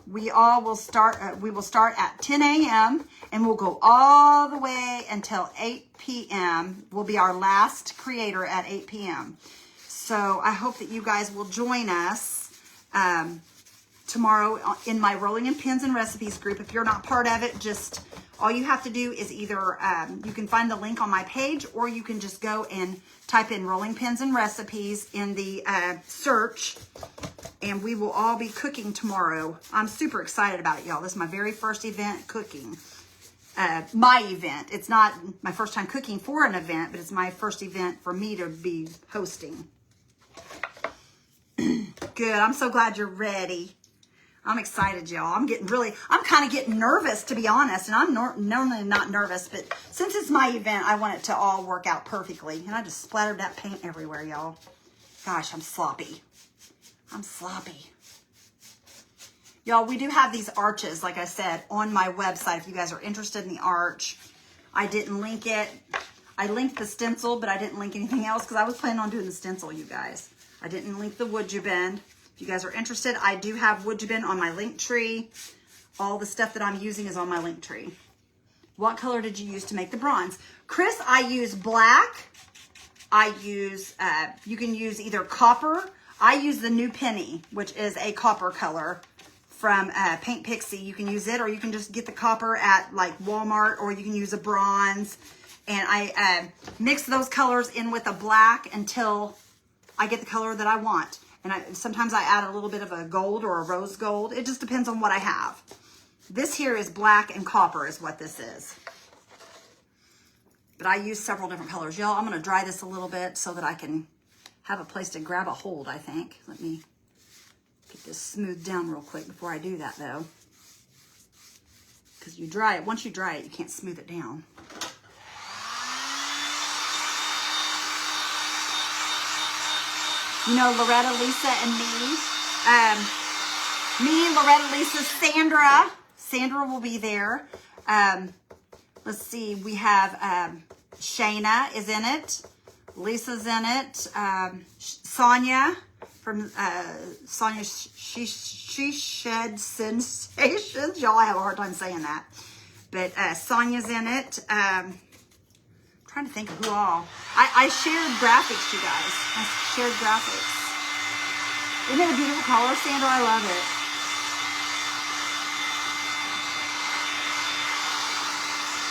we will start at 10 a.m. and we'll go all the way until 8 p.m. Will be our last creator at 8 p.m. So I hope that you guys will join us tomorrow in my Rolling in Pins and Recipes group. If you're not part of it, just all you have to do is either, you can find the link on my page, or you can just go and type in Rolling Pins and Recipes in the search, and we will all be cooking tomorrow. I'm super excited about it, y'all. This is my very first event cooking. My event. It's not my first time cooking for an event, but it's my first event for me to be hosting. Good. I'm so glad you're ready. I'm excited, y'all. I'm kind of getting nervous, to be honest. And I'm normally not nervous, but since it's my event, I want it to all work out perfectly. And I just splattered that paint everywhere, y'all. Gosh, I'm sloppy. I'm sloppy. Y'all, we do have these arches, like I said, on my website. If you guys are interested in the arch, I didn't link it. I linked the stencil, but I didn't link anything else because I was planning on doing the stencil, you guys. I didn't link the wood bend. If you guys are interested, I do have Woodjabin on my link tree. All the stuff that I'm using is on my link tree. What color did you use to make the bronze? Chris, I use black. I use, you can use either copper. I use the New Penny, which is a copper color from Paint Pixie. You can use it, or you can just get the copper at like Walmart, or you can use a bronze. And I mix those colors in with a black until I get the color that I want. And sometimes I add a little bit of a gold or a rose gold. It just depends on what I have. This here is black and copper is what this is. But I use several different colors. Y'all, I'm going to dry this a little bit so that I can have a place to grab a hold, I think. Let me get this smoothed down real quick before I do that, though. Because you dry it. Once you dry it, you can't smooth it down. You know, Loretta, Lisa, and me. Me, Loretta, Lisa, Sandra. Sandra will be there. Let's see. We have Shayna is in it. Lisa's in it. Sonia from Sonia. She Shed Sensations. Y'all, I have a hard time saying that. But Sonia's in it. Trying to think of who all. I shared graphics, you guys. I shared graphics. Isn't it a beautiful color, Sandra? I love it.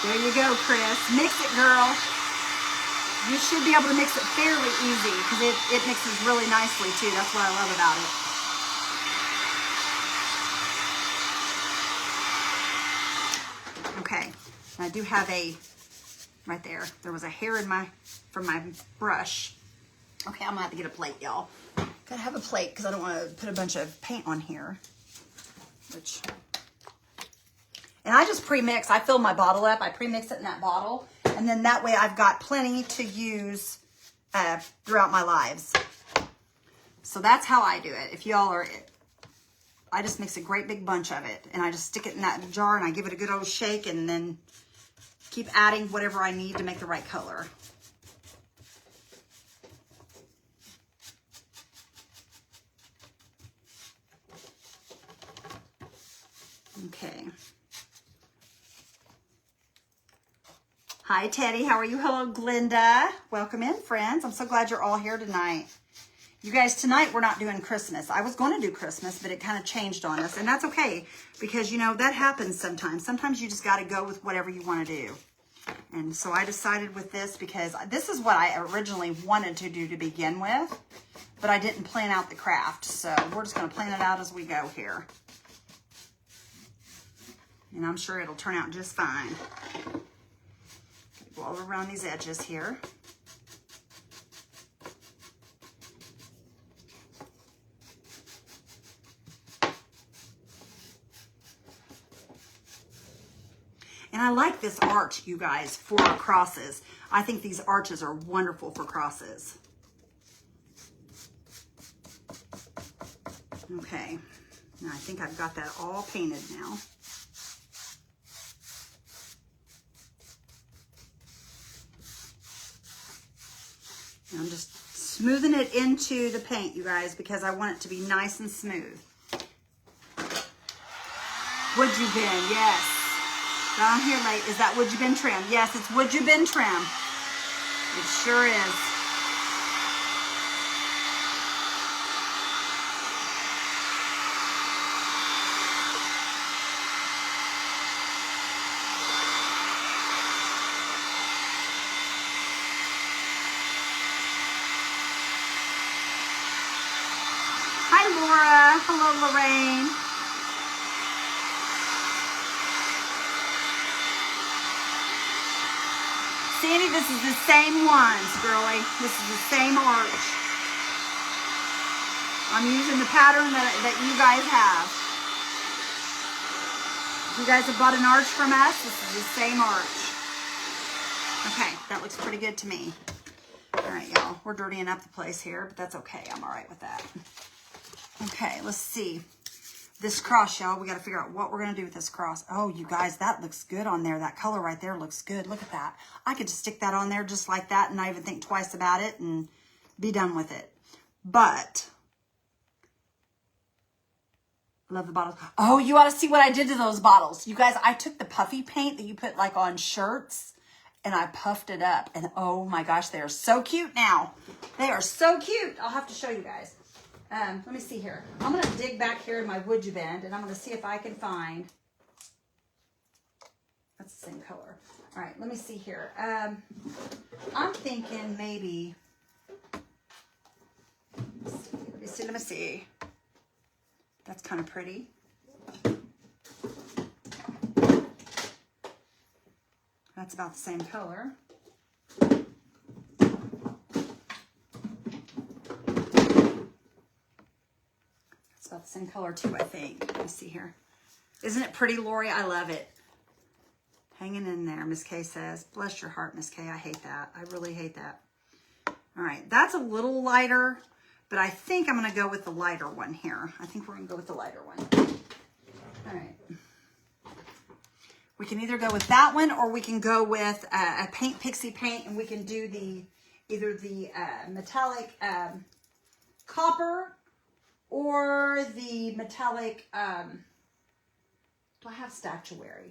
There you go, Chris. Mix it, girl. You should be able to mix it fairly easy because it mixes really nicely, too. That's what I love about it. Okay. I do have a... Right there. There was a hair in from my brush. Okay, I'm gonna have to get a plate, y'all. Gotta have a plate because I don't want to put a bunch of paint on here. And I just pre-mix. I fill my bottle up. I pre-mix it in that bottle. And then that way I've got plenty to use throughout my lives. So that's how I do it. If y'all are, I just mix a great big bunch of it and I just stick it in that jar and I give it a good old shake and then keep adding whatever I need to make the right color. Okay. Hi, Teddy. How are you? Hello, Glinda. Welcome in, friends. I'm so glad you're all here tonight. You guys, tonight we're not doing Christmas. I was going to do Christmas, but it kind of changed on us. And that's okay because, you know, that happens sometimes. Sometimes you just got to go with whatever you want to do. And so I decided with this because this is what I originally wanted to do to begin with, but I didn't plan out the craft. So we're just going to plan it out as we go here. And I'm sure it'll turn out just fine. Go all around these edges here. And I like this arch, you guys, for crosses. I think these arches are wonderful for crosses. Okay, now I think I've got that all painted now. And I'm just smoothing it into the paint, you guys, because I want it to be nice and smooth. Would you bin? Yes. Down here, late. Is that would you bin trim? Yes, it's would you bin trim. It sure is. Hi, Laura. Hello, Lorraine. Sandy, this is the same ones, girlie. This is the same arch. I'm using the pattern that you guys have. If you guys have bought an arch from us, this is the same arch. Okay, that looks pretty good to me. All right, y'all. We're dirtying up the place here, but that's okay. I'm all right with that. Okay, let's see. This cross, y'all, we got to figure out what we're going to do with this cross. Oh, you guys, that looks good on there. That color right there looks good. Look at that. I could just stick that on there just like that and not even think twice about it and be done with it. But, love the bottles. Oh, you ought to see what I did to those bottles. You guys, I took the puffy paint that you put like on shirts and I puffed it up. And oh my gosh, they are so cute now. They are so cute. I'll have to show you guys. Let me see here. I'm going to dig back here in my wood you bend, and I'm going to see if I can find. That's the same color. All right, let me see here. I'm thinking maybe. Let me see. That's kind of pretty. That's about the same color. About the same color too, I think. Let me see here. Isn't it pretty, Lori? I love it. Hanging in there, Miss Kay says. Bless your heart, Miss Kay. I hate that. I really hate that. All right, that's a little lighter, but I think I'm going to go with the lighter one here. I think we're going to go with the lighter one. All right. We can either go with that one or we can go with a paint pixie paint, and we can do either the metallic copper or the metallic, do I have statuary?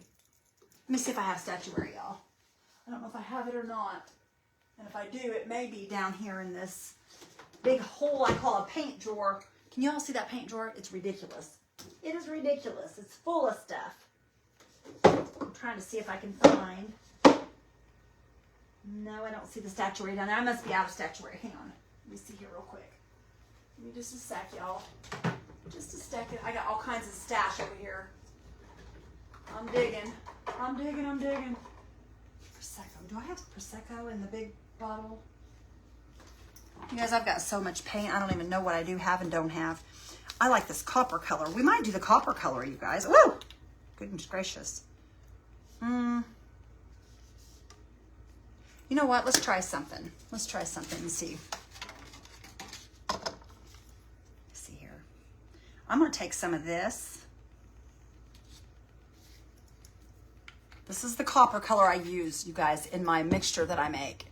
Let me see if I have statuary, y'all. I don't know if I have it or not. And if I do, it may be down here in this big hole I call a paint drawer. Can you all see that paint drawer? It's ridiculous. It is ridiculous. It's full of stuff. I'm trying to see if I can find. No, I don't see the statuary down there. I must be out of statuary. Hang on. Let me see here real quick. Give me just a sec, y'all. Just a second. I got all kinds of stash over here. I'm digging. I'm digging. I'm digging. Prosecco. Do I have Prosecco in the big bottle? You guys, I've got so much paint. I don't even know what I do have and don't have. I like this copper color. We might do the copper color, you guys. Woo! Goodness gracious. You know what? Let's try something. Let's try something and see. Let's see here. I'm going to take some of this. This is the copper color I use, you guys, in my mixture that I make.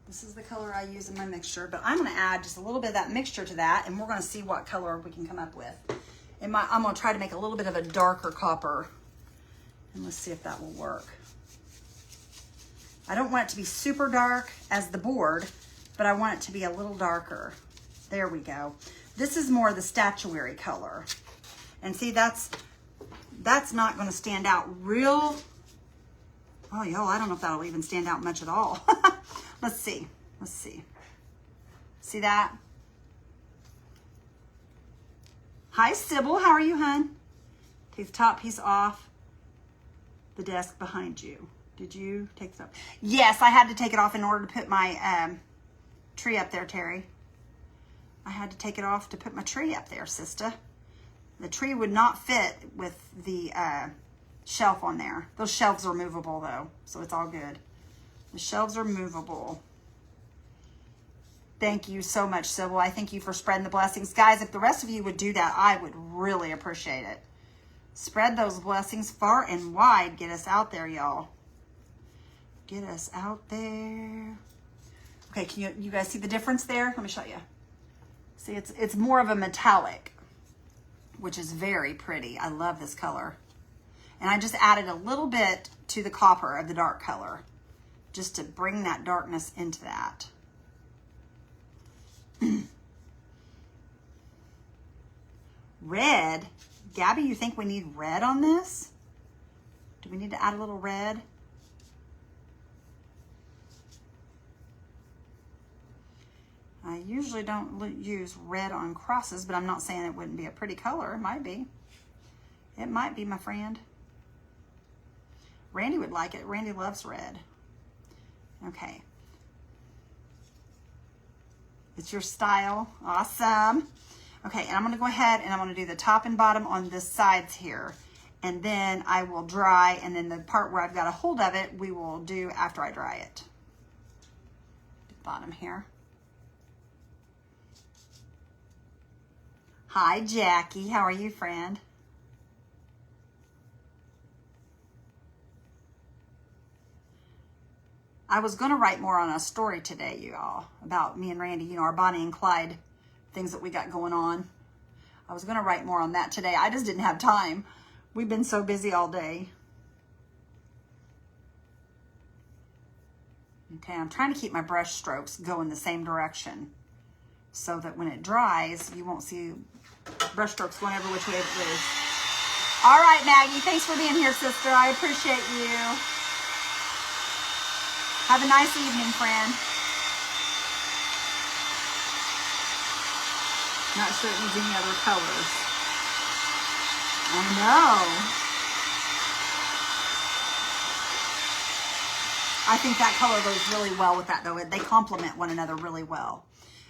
This is the color I use in my mixture, but I'm going to add just a little bit of that mixture to that, and we're going to see what color we can come up with. I'm going to try to make a little bit of a darker copper, and let's see if that will work. I don't want it to be super dark as the board, but I want it to be a little darker. There we go. This is more the statuary color. And see, that's not going to stand out real. Oh, y'all, I don't know if that'll even stand out much at all. Let's see. Let's see. See that? Hi, Sybil. How are you, hun? Take the top piece off the desk behind you. Did you take that? Yes, I had to take it off in order to put my tree up there, Terry. I had to take it off to put my tree up there, sister. The tree would not fit with the shelf on there. Those shelves are movable, though, so it's all good. The shelves are movable. Thank you so much, Sybil. I thank you for spreading the blessings. Guys, if the rest of you would do that, I would really appreciate it. Spread those blessings far and wide. Get us out there, y'all. Get us out there. Okay, can you guys see the difference there? Let me show you. See, it's more of a metallic, which is very pretty. I love this color. And I just added a little bit to the copper of the dark color, just to bring that darkness into that. Red. Gabby, you think we need red on this? Do we need to add a little red? I usually don't use red on crosses, but I'm not saying it wouldn't be a pretty color. It might be. It might be, my friend. Randy would like it. Randy loves red. Okay. It's your style. Awesome. Okay, and I'm going to go ahead and I'm going to do the top and bottom on the sides here. And then I will dry, and then the part where I've got a hold of it, we will do after I dry it. Bottom here. Hi, Jackie. How are you, friend? I was going to write more on a story today, you all, about me and Randy, you know, our Bonnie and Clyde things that we got going on. I was going to write more on that today. I just didn't have time. We've been so busy all day. Okay, I'm trying to keep my brush strokes going the same direction so that when it dries, you won't see brush strokes going every which way it is. All right, Maggie, thanks for being here, sister. I appreciate you. Have a nice evening, friend. Not sure it needs any other colors. I know. I think that color goes really well with that, though. They complement one another really well.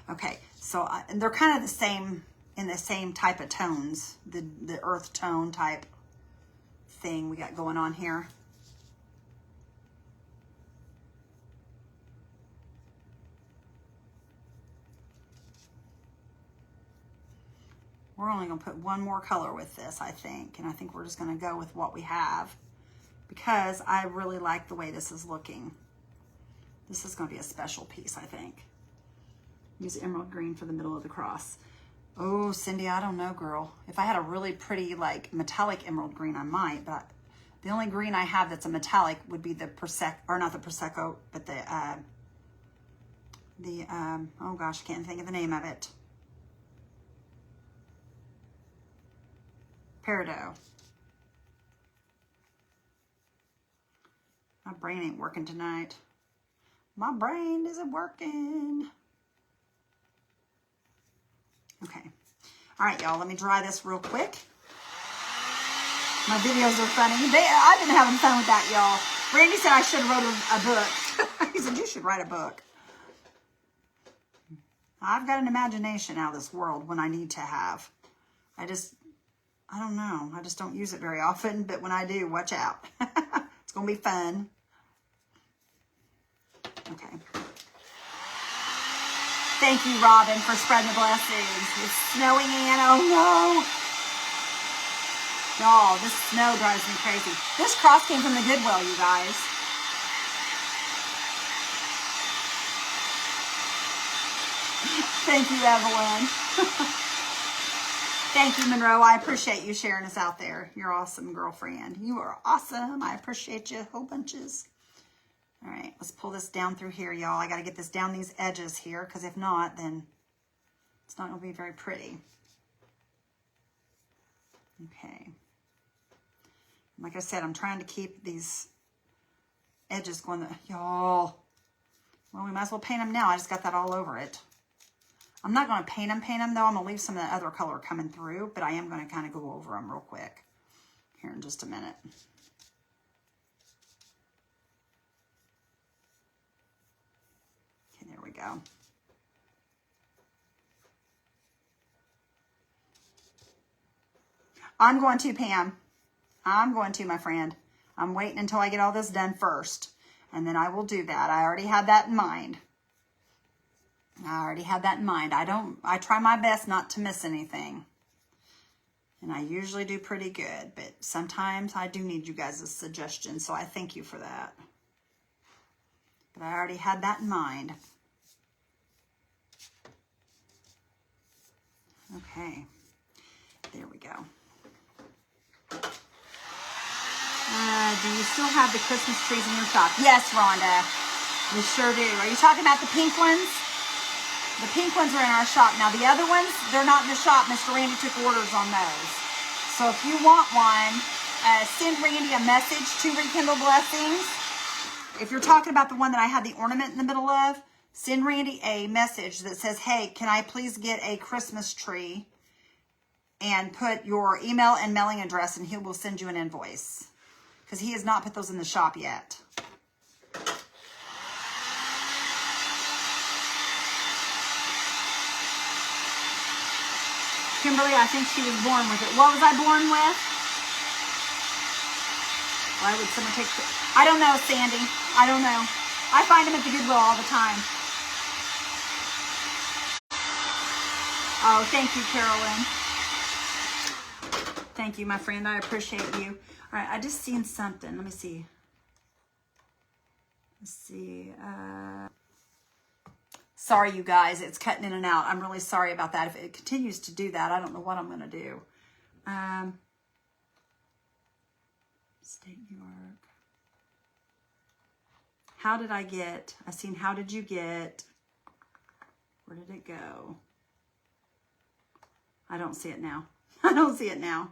Okay, so and they're kind of the same, in the same type of tones, the earth tone type thing we got going on here. We're only going to put one more color with this, I think. And I think we're just going to go with what we have because I really like the way this is looking. This is going to be a special piece, I think. Use emerald green for the middle of the cross. Oh, Cindy, I don't know, girl. If I had a really pretty, like, metallic emerald green, I might. But the only green I have that's a metallic would be the Prosecco, or not the Prosecco, but oh gosh, I can't think of the name of it. Peridot. My brain ain't working tonight. My brain isn't working. Okay. All right, y'all, let me dry this real quick. My videos are funny. I've been having fun with that, y'all. Randy said I should have wrote a book. He said, you should write a book. I've got an imagination out of this world when I need to have. I don't know. I just don't use it very often, but when I do, watch out. It's going to be fun. Okay. Thank you, Robin, for spreading the blessings. It's snowing in. Oh, no. Y'all, this snow drives me crazy. This cross came from the Goodwill, you guys. Thank you, Evelyn. Thank you, Monroe. I appreciate you sharing us out there. You're awesome, girlfriend. You are awesome. I appreciate you whole bunches. All right, let's pull this down through here, y'all. I got to get this down these edges here, because if not, then it's not going to be very pretty. Okay. Like I said, I'm trying to keep these edges going. Y'all, well, we might as well paint them now. I just got that all over it. I'm not going to paint them, though. I'm going to leave some of the other color coming through, but I am going to kind of go over them real quick here in just a minute. Okay, there we go. I'm going to, Pam. I'm going to, my friend. I'm waiting until I get all this done first, and then I will do that. I already had that in mind. I try my best not to miss anything. And I usually do pretty good, but sometimes I do need you guys' suggestions, so I thank you for that. But I already had that in mind. Okay. There we go. Do you still have the Christmas trees in your shop? Yes, Rhonda. We sure do. Are you talking about the pink ones? The pink ones are in our shop. Now, the other ones, they're not in the shop. Mr. Randy took orders on those. So if you want one, send Randy a message to Rekindle Blessings. If you're talking about the one that I had the ornament in the middle of, send Randy a message that says, hey, can I please get a Christmas tree? And put your email and mailing address, and he will send you an invoice. Because he has not put those in the shop yet. Kimberly, I think she was born with it. What was I born with? Why would someone take... I don't know, Sandy. I don't know. I find them at the Goodwill all the time. Oh, thank you, Carolyn. Thank you, my friend. I appreciate you. All right, I just seen something. Let me see. Let's see. Sorry, you guys. It's cutting in and out. I'm really sorry about that. If it continues to do that, I don't know what I'm going to do. State New York. How did I get? I seen how did you get? Where did it go? I don't see it now. I don't see it now.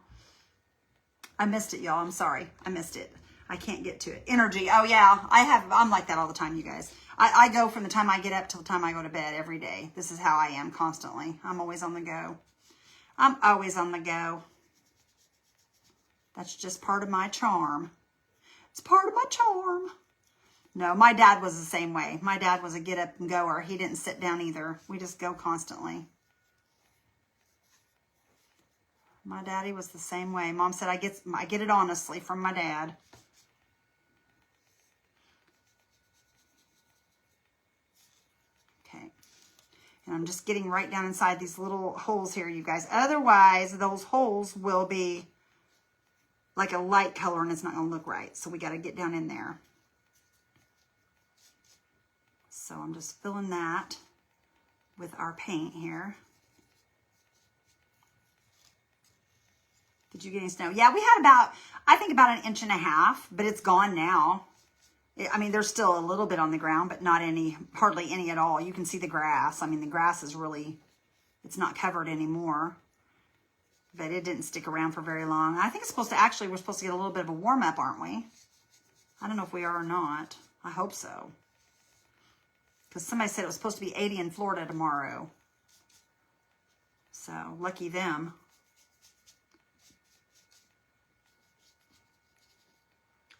I missed it, y'all. I'm sorry. I missed it. I can't get to it. Energy. Oh, yeah. I'm like that all the time, you guys. I go from the time I get up till the time I go to bed every day. This is how I am constantly. I'm always on the go. I'm always on the go. That's just part of my charm. It's part of my charm. No, my dad was the same way. My dad was a get up and goer. He didn't sit down either. We just go constantly. My daddy was the same way. Mom said I get it honestly from my dad. Okay. And I'm just getting right down inside these little holes here, you guys. Otherwise, those holes will be like a light color and it's not going to look right. So we got to get down in there. So I'm just filling that with our paint here. Did you get any snow? Yeah, we had about, I think about 1.5 inches, but it's gone now. I mean, there's still a little bit on the ground, but not any, hardly any at all. You can see the grass. I mean, the grass is really, it's not covered anymore. But it didn't stick around for very long. I think it's supposed to, actually, we're supposed to get a little bit of a warm up, aren't we? I don't know if we are or not. I hope so. Because somebody said it was supposed to be 80 in Florida tomorrow. So, lucky them.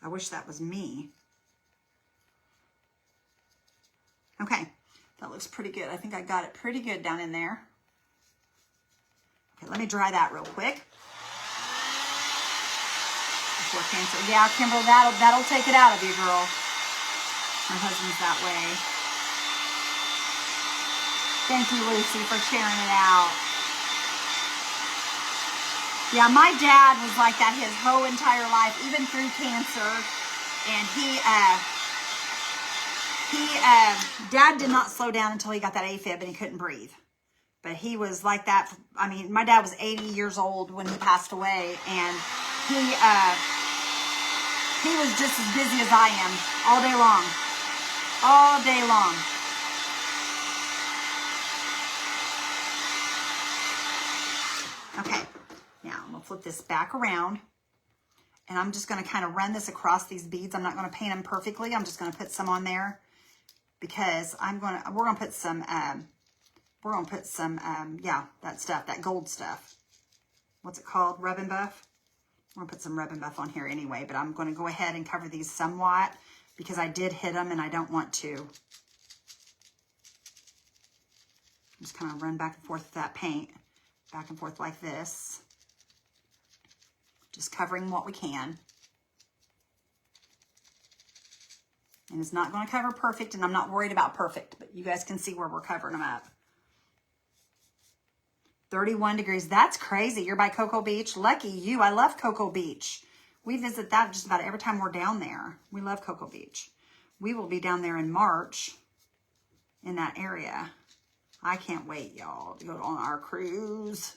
I wish that was me. Okay, that looks pretty good. I think I got it pretty good down in there. Okay, let me dry that real quick. Before cancel. Yeah, Kimberly, that'll take it out of you, girl. My husband's that way. Thank you, Lucy, for sharing it out. Yeah, my dad was like that his whole entire life, even through cancer. And Dad did not slow down until he got that AFib and he couldn't breathe. But he was like that. I mean, my dad was 80 years old when he passed away, and he was just as busy as I am all day long. All day long. Okay, now I'm going to flip this back around, and I'm just going to kind of run this across these beads. I'm not going to paint them perfectly. I'm just going to put some on there because we're going to put some, yeah, that stuff, that gold stuff. What's it called? Rub and Buff? I'm going to put some Rub and Buff on here anyway, but I'm going to go ahead and cover these somewhat because I did hit them and I don't want to. Just kind of run back and forth with that paint. Back and forth like this. Just covering what we can. And it's not going to cover perfect, and I'm not worried about perfect, but you guys can see where we're covering them up. 31 degrees. That's crazy. You're by Cocoa Beach. Lucky you. I love Cocoa Beach. We visit that just about every time we're down there. We love Cocoa Beach. We will be down there in March in that area. I can't wait, y'all, to go on our cruise.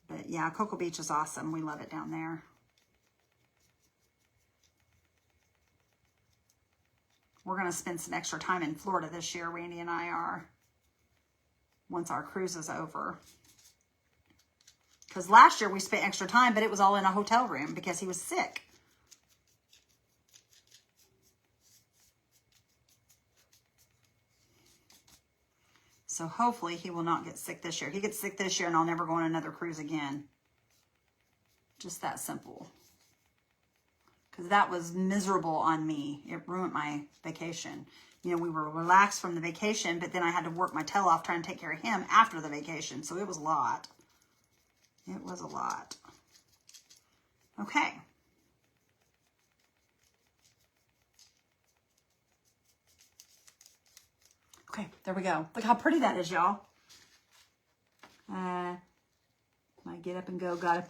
But yeah, Cocoa Beach is awesome. We love it down there. We're going to spend some extra time in Florida this year, Randy and I are, once our cruise is over. Because last year we spent extra time, but it was all in a hotel room because he was sick. So hopefully he will not get sick this year. He gets sick this year and I'll never go on another cruise again. Just that simple. Because that was miserable on me. It ruined my vacation. You know, we were relaxed from the vacation, but then I had to work my tail off trying to take care of him after the vacation. So it was a lot. It was a lot. Okay. Okay, there we go. Look how pretty that is, y'all. I get up and go, got up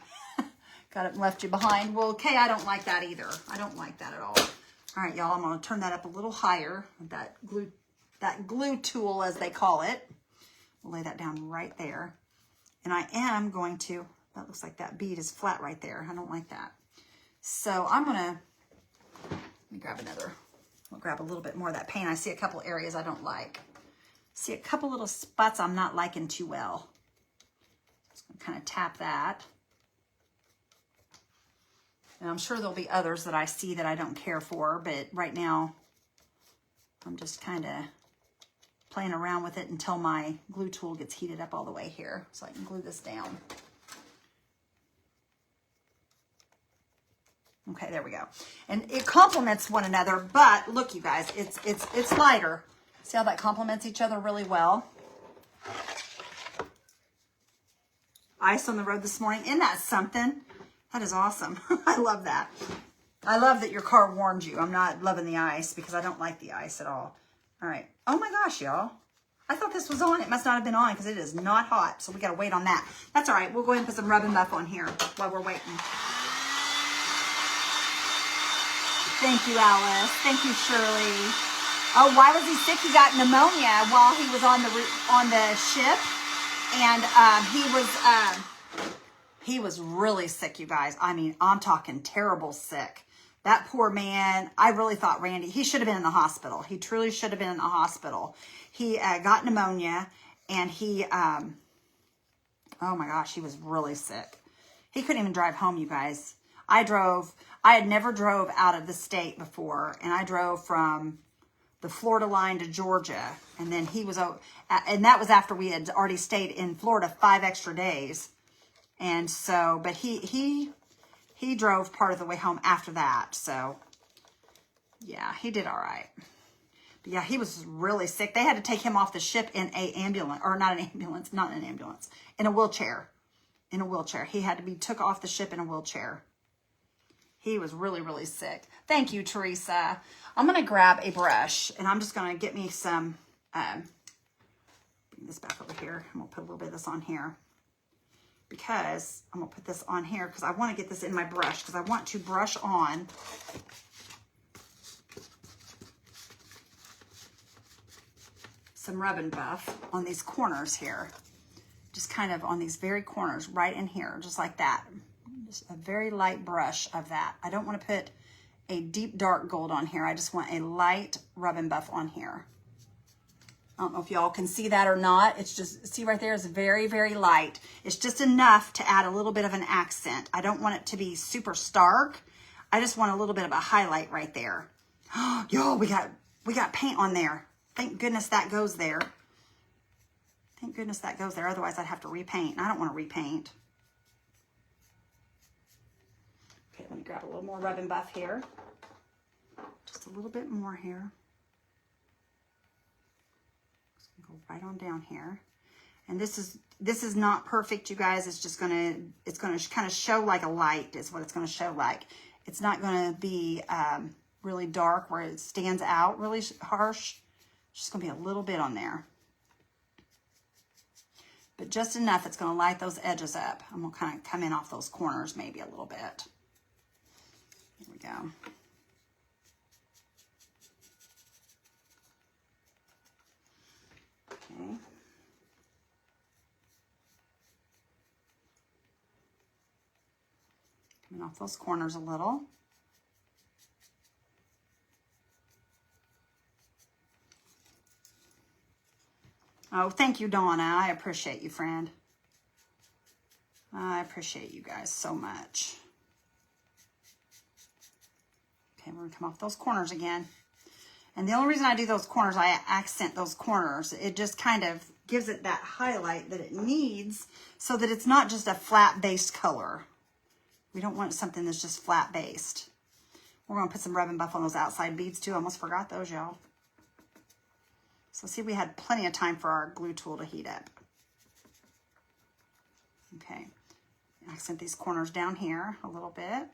and left you behind. Well, okay, I don't like that either. I don't like that at all. All right, y'all, I'm going to turn that up a little higher. That glue tool, as they call it. We'll lay that down right there. And I am going to, that looks like that bead is flat right there. I don't like that. So I'm going to, let me grab another. I'll grab a little bit more of that paint. I see a couple areas I don't like. See a couple little spots I'm not liking too well. Just gonna kind of tap that. And I'm sure there'll be others that I see that I don't care for, but right now I'm just kind of playing around with it until my glue tool gets heated up all the way here so I can glue this down. Okay, there we go. And it complements one another, but look, you guys, it's lighter. See how that complements each other really well? Ice on the road this morning. Isn't that something? That is awesome. I love that. I love that your car warned you. I'm not loving the ice because I don't like the ice at all. All right. Oh my gosh, y'all. I thought this was on. It must not have been on because it is not hot. So we got to wait on that. That's all right. We'll go ahead and put some Rub and Buff on here while we're waiting. Thank you, Alice. Thank you, Shirley. Oh, why was he sick? He got pneumonia while he was on the ship, and he was really sick, you guys. I mean, I'm talking terrible sick. That poor man. I really thought Randy. He should have been in the hospital. He truly should have been in the hospital. He got pneumonia, and he. Oh my gosh, he was really sick. He couldn't even drive home, you guys. I had never drove out of the state before, and I drove from the Florida line to Georgia, and then he was, and that was after we had already stayed in Florida 5 extra days, and so, but he drove part of the way home after that, so, yeah, he did all right. But yeah, he was really sick. They had to take him off the ship in a ambulance, or not an ambulance, in a wheelchair, He had to be took off the ship in a wheelchair. He was really, really sick. Thank you, Teresa. I'm going to grab a brush, and I'm just going to get me some Bring this back over here. I'm gonna put a little bit of this on here because I'm gonna put this on here because I want to get this in my brush because I want to brush on some rub and buff on these corners here. Just kind of on these very corners right in here, just like that. Just a very light brush of that. I don't want to put a deep dark gold on here. I just want a light rub and buff on here. I don't know if y'all can see that or not. It's just, see right there, it's very, very light. It's just enough to add a little bit of an accent. I don't want it to be super stark. I just want a little bit of a highlight right there. Y'all, we got paint on there. Thank goodness that goes there. Thank goodness that goes there. Otherwise, I'd have to repaint. And I don't want to repaint. Okay, let me grab a little more rub and buff here. Just a little bit more here. Just gonna go right on down here. And this is not perfect, you guys. It's just gonna kind of show like a light is what it's gonna show like. It's not gonna be really dark where it stands out really harsh. It's just gonna be a little bit on there. But just enough, it's going to light those edges up. I'm going to kind of come in off those corners maybe a little bit. Here we go. Okay. Coming off those corners a little. Oh, thank you, Donna. I appreciate you, friend. I appreciate you guys so much. Okay, we're going to come off those corners again. And the only reason I do those corners, I accent those corners. It just kind of gives it that highlight that it needs so that it's not just a flat-based color. We don't want something that's just flat-based. We're going to put some rub and buff on those outside beads, too. I almost forgot those, y'all. So see, we had plenty of time for our glue tool to heat up. Okay, accent these corners down here a little bit.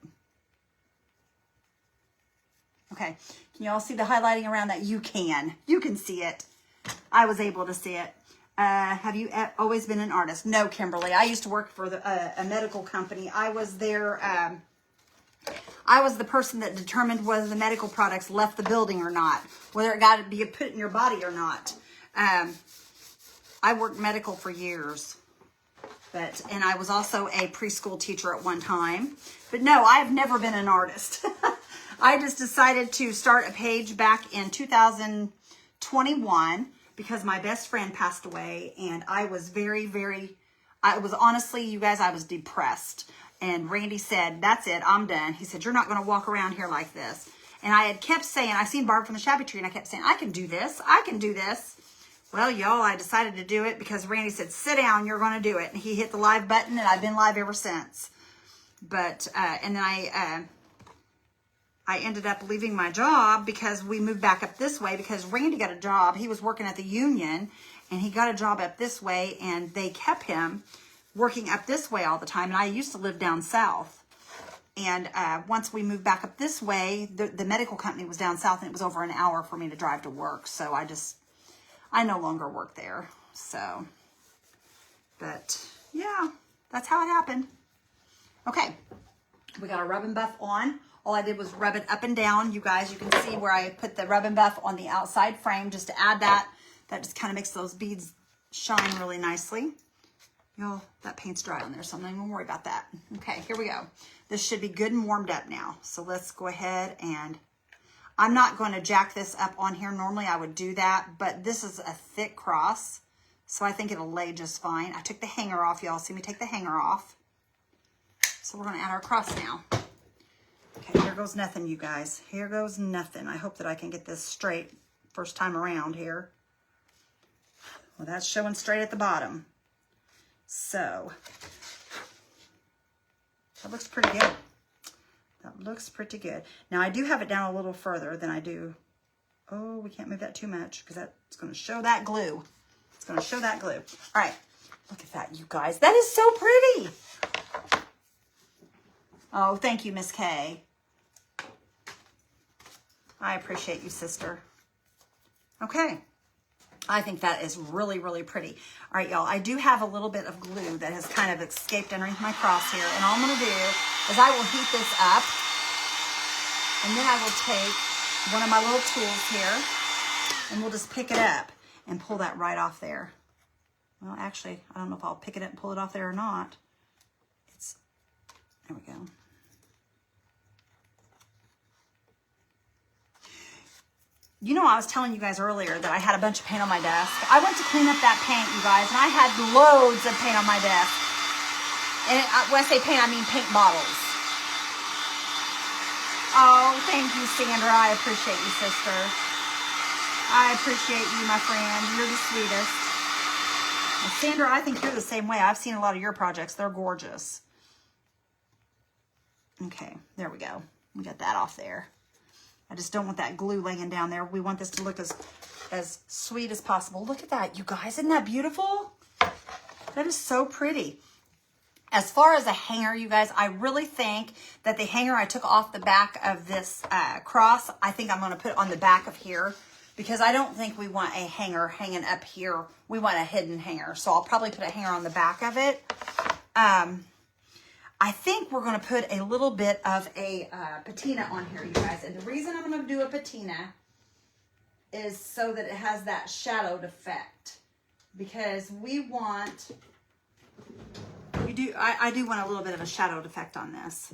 Okay, can you all see the highlighting around that? You can see it. I was able to see it. Have you always been an artist? No, Kimberly. I used to work for a medical company. I was there. I was the person that determined whether the medical products left the building or not, whether it got to be put in your body or not. I worked medical for years, and I was also a preschool teacher at one time. But no, I've never been an artist. I just decided to start a page back in 2021 because my best friend passed away, and I was honestly, you guys, I was depressed. And Randy said, that's it, I'm done. He said, you're not going to walk around here like this. And I had kept saying, I seen Barb from the Shabby Tree, and I kept saying, I can do this. I can do this. Well, y'all, I decided to do it because Randy said, sit down, you're going to do it. And he hit the live button, and I've been live ever since. But, and then I ended up leaving my job because we moved back up this way because Randy got a job. He was working at the union, and he got a job up this way, and they kept him working up this way all the time. And I used to live down south. And once we moved back up this way, the medical company was down south, and it was over an hour for me to drive to work. So I no longer work there. So, but yeah, that's how it happened. Okay, we got our rub and buff on. All I did was rub it up and down. You guys, you can see where I put the rub and buff on the outside frame just to add that. That just kind of makes those beads shine really nicely. Y'all, that paint's dry on there, so I'm not even gonna worry about that. Okay, here we go. This should be good and warmed up now. So let's go ahead and, I'm not going to jack this up on here. Normally I would do that, but this is a thick cross, so I think it'll lay just fine. I took the hanger off, y'all. See me take the hanger off. So we're gonna add our cross now. Okay, here goes nothing, you guys. Here goes nothing. I hope that I can get this straight first time around here. Well, that's showing straight at the bottom. So, that looks pretty good. That looks pretty good. Now, I do have it down a little further than I do. Oh, we can't move that too much because that's going to show that glue. It's going to show that glue. All right, look at that, you guys. That is so pretty. Oh, thank you, Miss Kay. I appreciate you, sister. Okay. I think that is really, really pretty. All right, y'all, I do have a little bit of glue that has kind of escaped underneath my crosshair. And all I'm gonna do is I will heat this up, and then I will take one of my little tools here, and we'll just pick it up and pull that right off there. Well, actually, I don't know if I'll pick it up and pull it off there or not. There we go. You know, I was telling you guys earlier that I had a bunch of paint on my desk. I went to clean up that paint, you guys, and I had loads of paint on my desk. And when I say paint, I mean paint bottles. Oh, thank you, Sandra. I appreciate you, sister. I appreciate you, my friend. You're the sweetest. And Sandra, I think you're the same way. I've seen a lot of your projects. They're gorgeous. Okay, there we go. We got that off there. I just don't want that glue laying down there. We want this to look as sweet as possible. Look at that, you guys. Isn't that beautiful? That is so pretty. As far as a hanger, you guys, I really think that the hanger I took off the back of this cross, I think I'm going to put on the back of here, because I don't think we want a hanger hanging up here. We want a hidden hanger. So I'll probably put a hanger on the back of it. I think we're going to put a little bit of a patina on here, you guys. And the reason I'm going to do a patina is so that it has that shadowed effect. Because we want, I do want a little bit of a shadowed effect on this.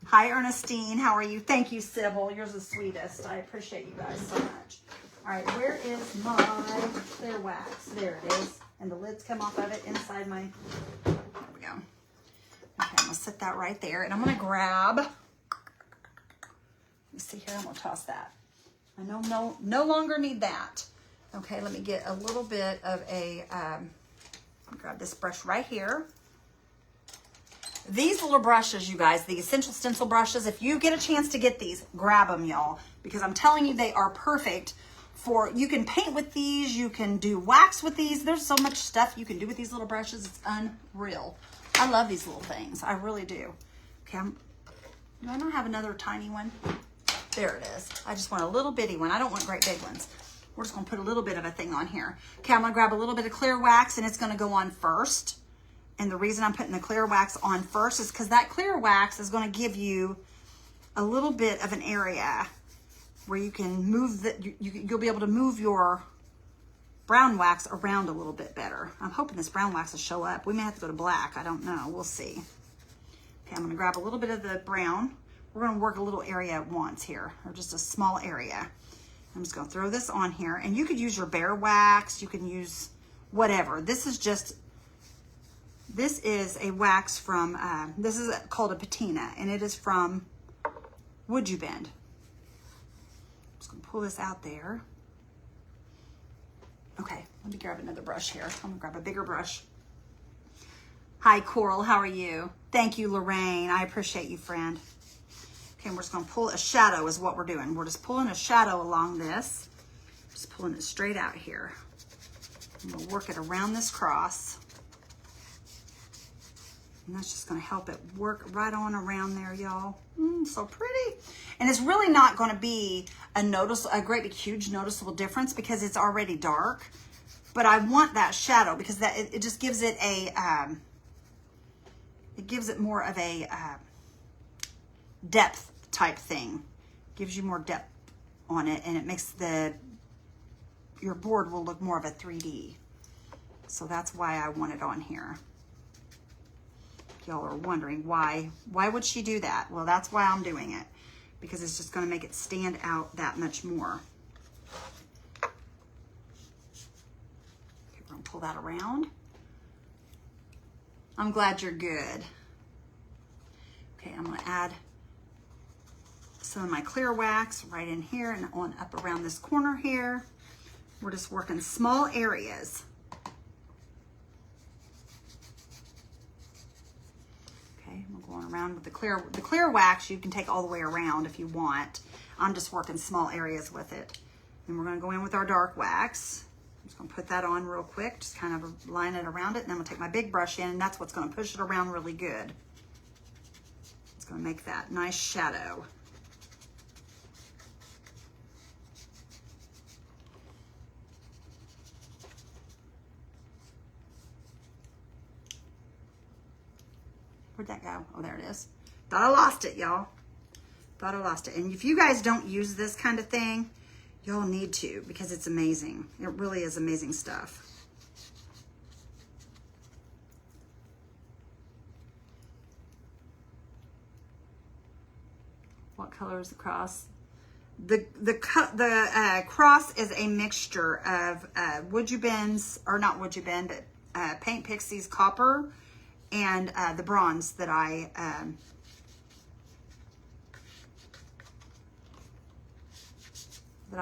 Hi, Ernestine. How are you? Thank you, Sybil. You're the sweetest. I appreciate you guys so much. All right, where is my clear wax? There it is. And the lids come off of it inside my, there we go. Okay, I'm gonna set that right there, and I'm gonna grab, let me see here, I'm gonna toss that. I no longer need that. Okay, let me get a little bit of a, grab this brush right here. These little brushes, you guys, the Essential Stencil brushes, if you get a chance to get these, grab them, y'all, because I'm telling you, they are perfect for, you can paint with these, you can do wax with these. There's so much stuff you can do with these little brushes. It's unreal. I love these little things. I really do. Okay, do I not have another tiny one? There it is. I just want a little bitty one. I don't want great big ones. We're just going to put a little bit of a thing on here. Okay, I'm going to grab a little bit of clear wax, and it's going to go on first. And the reason I'm putting the clear wax on first is because that clear wax is going to give you a little bit of an area where you can move, you'll be able to move your brown wax around a little bit better. I'm hoping this brown wax will show up. We may have to go to black. I don't know. We'll see. Okay, I'm going to grab a little bit of the brown. We're going to work a little area at once here, or just a small area. I'm just going to throw this on here. And you could use your bare wax. You can use whatever. This is a wax from, this is called a patina, and it is from Would You Bend. I'm just going to pull this out there. Okay, let me grab another brush here. I'm gonna grab a bigger brush. Hi, Coral, how are you? Thank you, Lorraine. I appreciate you, friend. Okay, we're just gonna pull a shadow is what we're doing. We're just pulling a shadow along this. Just pulling it straight out here. I'm gonna work it around this cross. And that's just gonna help it work right on around there, y'all. So pretty. And it's really not gonna be a great big huge noticeable difference because it's already dark. But I want that shadow because that it just gives it a, it gives it more of a depth type thing. Gives you more depth on it, and it makes your board will look more of a 3D. So that's why I want it on here. Y'all are wondering why would she do that? Well, that's why I'm doing it, because it's just going to make it stand out that much more. Okay, we're going to pull that around. I'm glad you're good. Okay, I'm going to add some of my clear wax right in here and on up around this corner here. We're just working small areas. I'm going around with the clear wax. You can take all the way around if you want. I'm just working small areas with it. And we're going to go in with our dark wax. I'm just going to put that on real quick, just kind of line it around it. And then I'm going to take my big brush in, and that's what's going to push it around really good. It's going to make that nice shadow. Where'd that go? Oh, there it is. Thought I lost it, y'all. Thought I lost it. And if you guys don't use this kind of thing, y'all need to, because it's amazing. It really is amazing stuff. What color is the cross? The cross is a mixture of Would You Ben's, or not Would You Ben, but Paint Pixie's copper and the bronze that I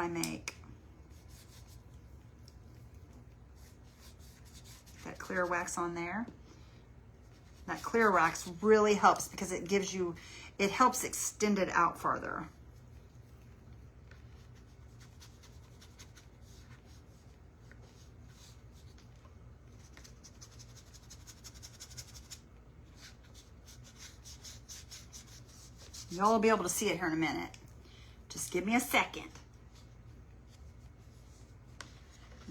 make. That clear wax on there. That clear wax really helps because it gives you, it helps extend it out farther. Y'all will be able to see it here in a minute. Just give me a second.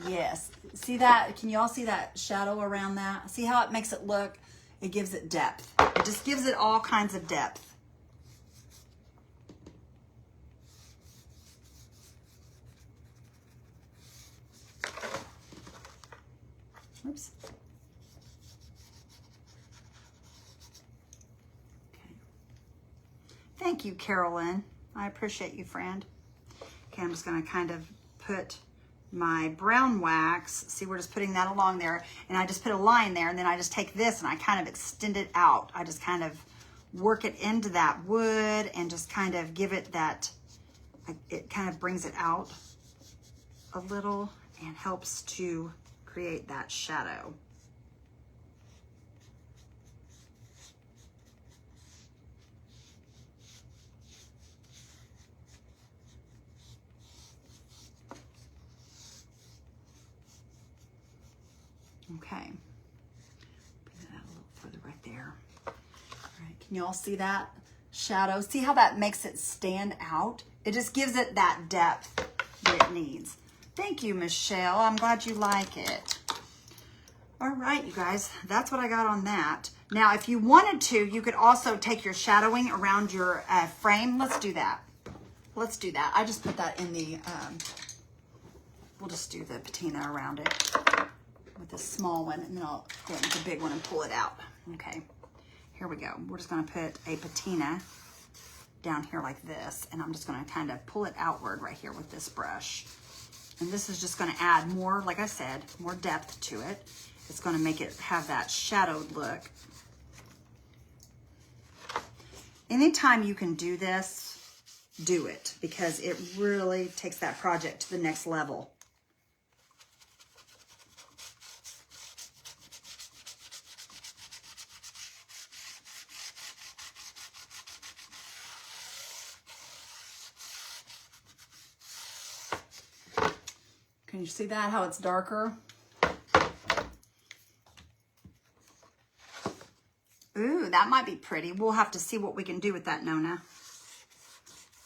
Yes, see that? Can you all see that shadow around that? See how it makes it look? It gives it depth. It just gives it all kinds of depth. Oops. Okay. Thank you, Carolyn. I appreciate you, friend. Okay, I'm just going to kind of put my brown wax. See, we're just putting that along there, and I just put a line there, and then I just take this and I kind of extend it out. I just kind of work it into that wood and just kind of give it that, it kind of brings it out a little and helps to create that shadow. Okay, bring that out a little further right there. All right, can you all see that shadow? See how that makes it stand out? It just gives it that depth that it needs. Thank you, Michelle. I'm glad you like it. All right, you guys, that's what I got on that. Now, if you wanted to, you could also take your shadowing around your frame. Let's do that. Let's do that. I just put that in the, we'll just do the patina around it with this small one, and then I'll go into the big one and pull it out. Okay, here we go. We're just gonna put a patina down here like this, and I'm just gonna kind of pull it outward right here with this brush. And this is just gonna add more, like I said, more depth to it. It's gonna make it have that shadowed look. Anytime you can do this, do it, because it really takes that project to the next level. Can you see that, how it's darker? Ooh, that might be pretty. We'll have to see what we can do with that, Nona.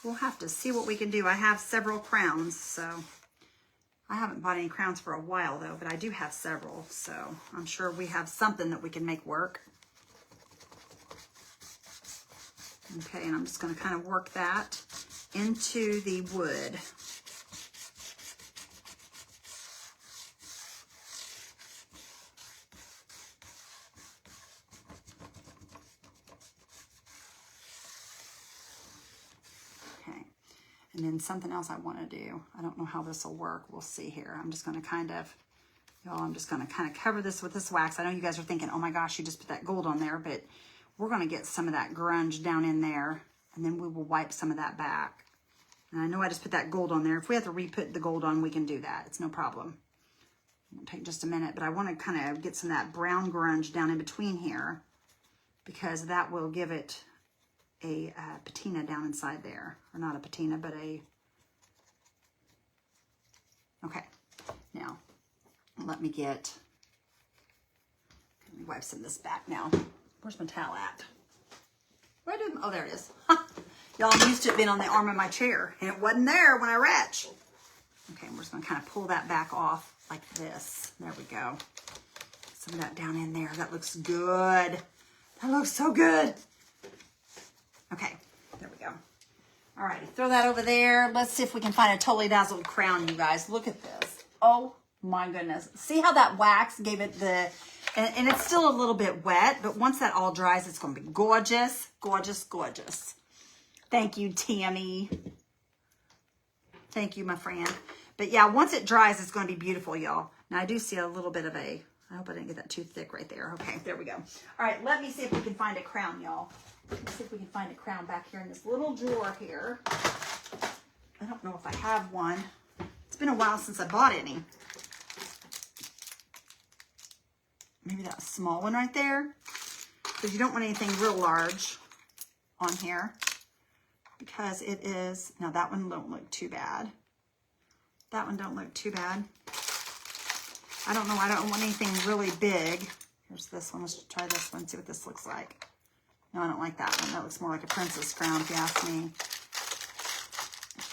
We'll have to see what we can do. I have several crowns, so I haven't bought any crowns for a while, though, but I do have several, so I'm sure we have something that we can make work. Okay, and I'm just going to kind of work that into the wood. And then something else I want to do. I don't know how this will work. We'll see here. I'm just going to kind of, y'all, I'm just going to kind of cover this with this wax. I know you guys are thinking, oh my gosh, you just put that gold on there, but we're going to get some of that grunge down in there, and then we will wipe some of that back. And I know I just put that gold on there. If we have to re-put the gold on, we can do that. It's no problem. It'll take just a minute, but I want to kind of get some of that brown grunge down in between here, because that will give it a patina down inside there, or not a patina, but a, okay, now let me wipe some of this back now. Where's my towel at? Where did, oh, there it is. Y'all, I'm used to it being on the arm of my chair, and it wasn't there when I retched. Okay, we're just gonna kind of pull that back off like this. There we go. Some of that down in there, that looks good. That looks so good. Okay, there we go. All right, throw that over there. Let's see if we can find a totally dazzled crown, you guys. Look at this. Oh my goodness. See how that wax gave it the, and it's still a little bit wet, but once that all dries, it's going to be gorgeous, gorgeous, gorgeous. Thank you, Tammy. Thank you, my friend. But yeah, once it dries, it's going to be beautiful, y'all. Now, I do see a little bit of a, I hope I didn't get that too thick right there. Okay, there we go. All right, let me see if we can find a crown, y'all. Let's see if we can find a crown back here in this little drawer here. I don't know if I have one. It's been a while since I bought any. Maybe that small one right there. Because you don't want anything real large on here. Because it is, now that one don't look too bad. That one don't look too bad. I don't know, I don't want anything really big. Here's this one, let's try this one, see what this looks like. No, I don't like that one. That looks more like a princess crown, if you ask me.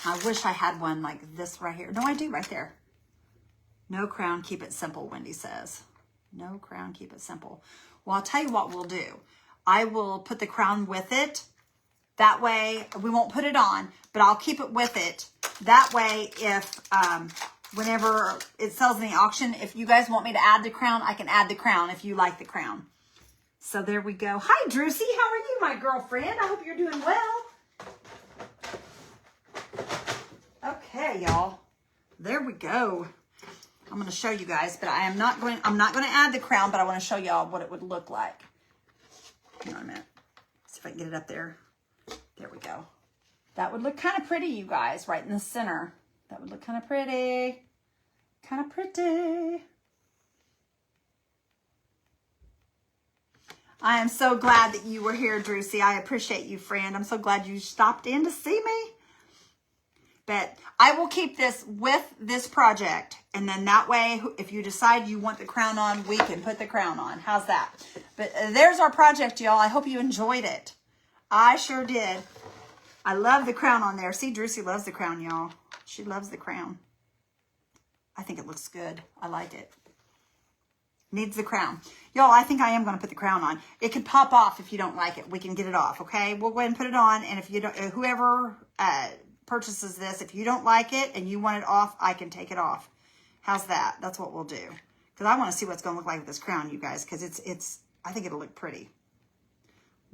I wish I had one like this right here. No, I do right there. No crown, keep it simple, Wendy says. No crown, keep it simple. Well, I'll tell you what we'll do. I will put the crown with it. That way, we won't put it on, but I'll keep it with it. That way, if whenever it sells in the auction, if you guys want me to add the crown, I can add the crown if you like the crown. So there we go. Hi, Drusy. How are you, my girlfriend? I hope you're doing well. Okay, y'all. There we go. I'm going to show you guys, but I'm not going to add the crown, but I want to show y'all what it would look like. Hang on a minute. See if I can get it up there. There we go. That would look kind of pretty, you guys, right in the center. That would look kind of pretty. Kind of pretty. I am so glad that you were here, Drusy. I appreciate you, friend. I'm so glad you stopped in to see me. But I will keep this with this project. And then that way, if you decide you want the crown on, we can put the crown on. How's that? But there's our project, y'all. I hope you enjoyed it. I sure did. I love the crown on there. See, Drusy loves the crown, y'all. She loves the crown. I think it looks good. I like it. Needs the crown. Y'all, I think I am going to put the crown on. It could pop off if you don't like it. We can get it off, okay? We'll go ahead and put it on. And if you don't, whoever purchases this, if you don't like it and you want it off, I can take it off. How's that? That's what we'll do. Because I want to see what it's going to look like with this crown, you guys. Because I think it'll look pretty.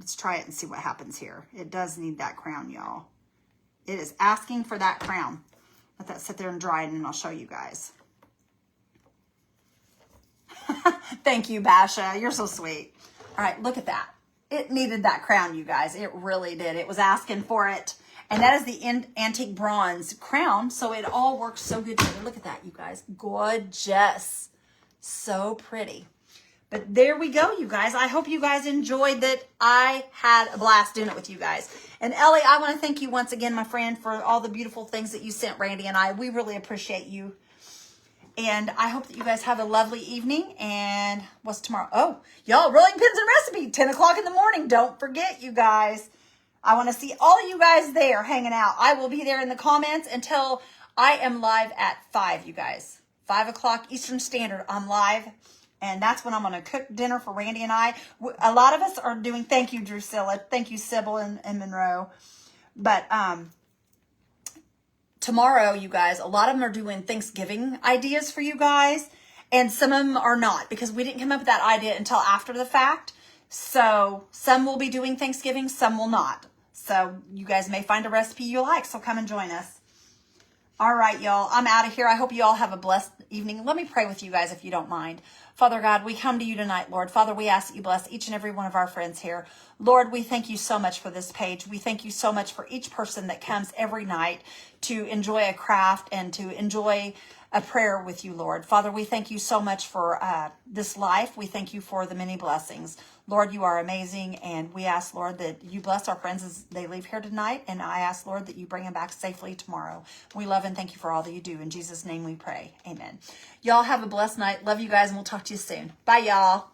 Let's try it and see what happens here. It does need that crown, y'all. It is asking for that crown. Let that sit there and dry, and then I'll show you guys. Thank you, Basha. You're so sweet. All right, look at that. It needed that crown, you guys. It really did. It was asking for it. And that is the antique bronze crown, so it all works so good together. Look at that, you guys. Gorgeous. So pretty. But there we go, you guys. I hope you guys enjoyed that. I had a blast doing it with you guys. And Ellie, I want to thank you once again, my friend, for all the beautiful things that you sent Randy and I. We really appreciate you. And I hope that you guys have a lovely evening. And what's tomorrow? Oh, y'all, Rolling Pins and Recipe, 10 o'clock in the morning. Don't forget, you guys. I want to see all of you guys there hanging out. I will be there in the comments until I am live at 5, you guys. 5 o'clock Eastern Standard, I'm live. And that's when I'm going to cook dinner for Randy and I. A lot of us are doing, thank you, Drusilla. Thank you, Sybil and Monroe. But tomorrow, you guys, a lot of them are doing Thanksgiving ideas for you guys. And some of them are not, because we didn't come up with that idea until after the fact. So some will be doing Thanksgiving, some will not. So you guys may find a recipe you like. So come and join us. All right, y'all. I'm out of here. I hope you all have a blessed evening. Let me pray with you guys if you don't mind. Father God, we come to you tonight, Lord. Father, we ask that you bless each and every one of our friends here. Lord, we thank you so much for this page. We thank you so much for each person that comes every night to enjoy a craft and to enjoy a prayer with you, Lord. Father, we thank you so much for this life. We thank you for the many blessings. Lord, you are amazing, and we ask, Lord, that you bless our friends as they leave here tonight, and I ask, Lord, that you bring them back safely tomorrow. We love and thank you for all that you do. In Jesus' name we pray. Amen. Y'all have a blessed night. Love you guys, and we'll talk to you soon. Bye, y'all.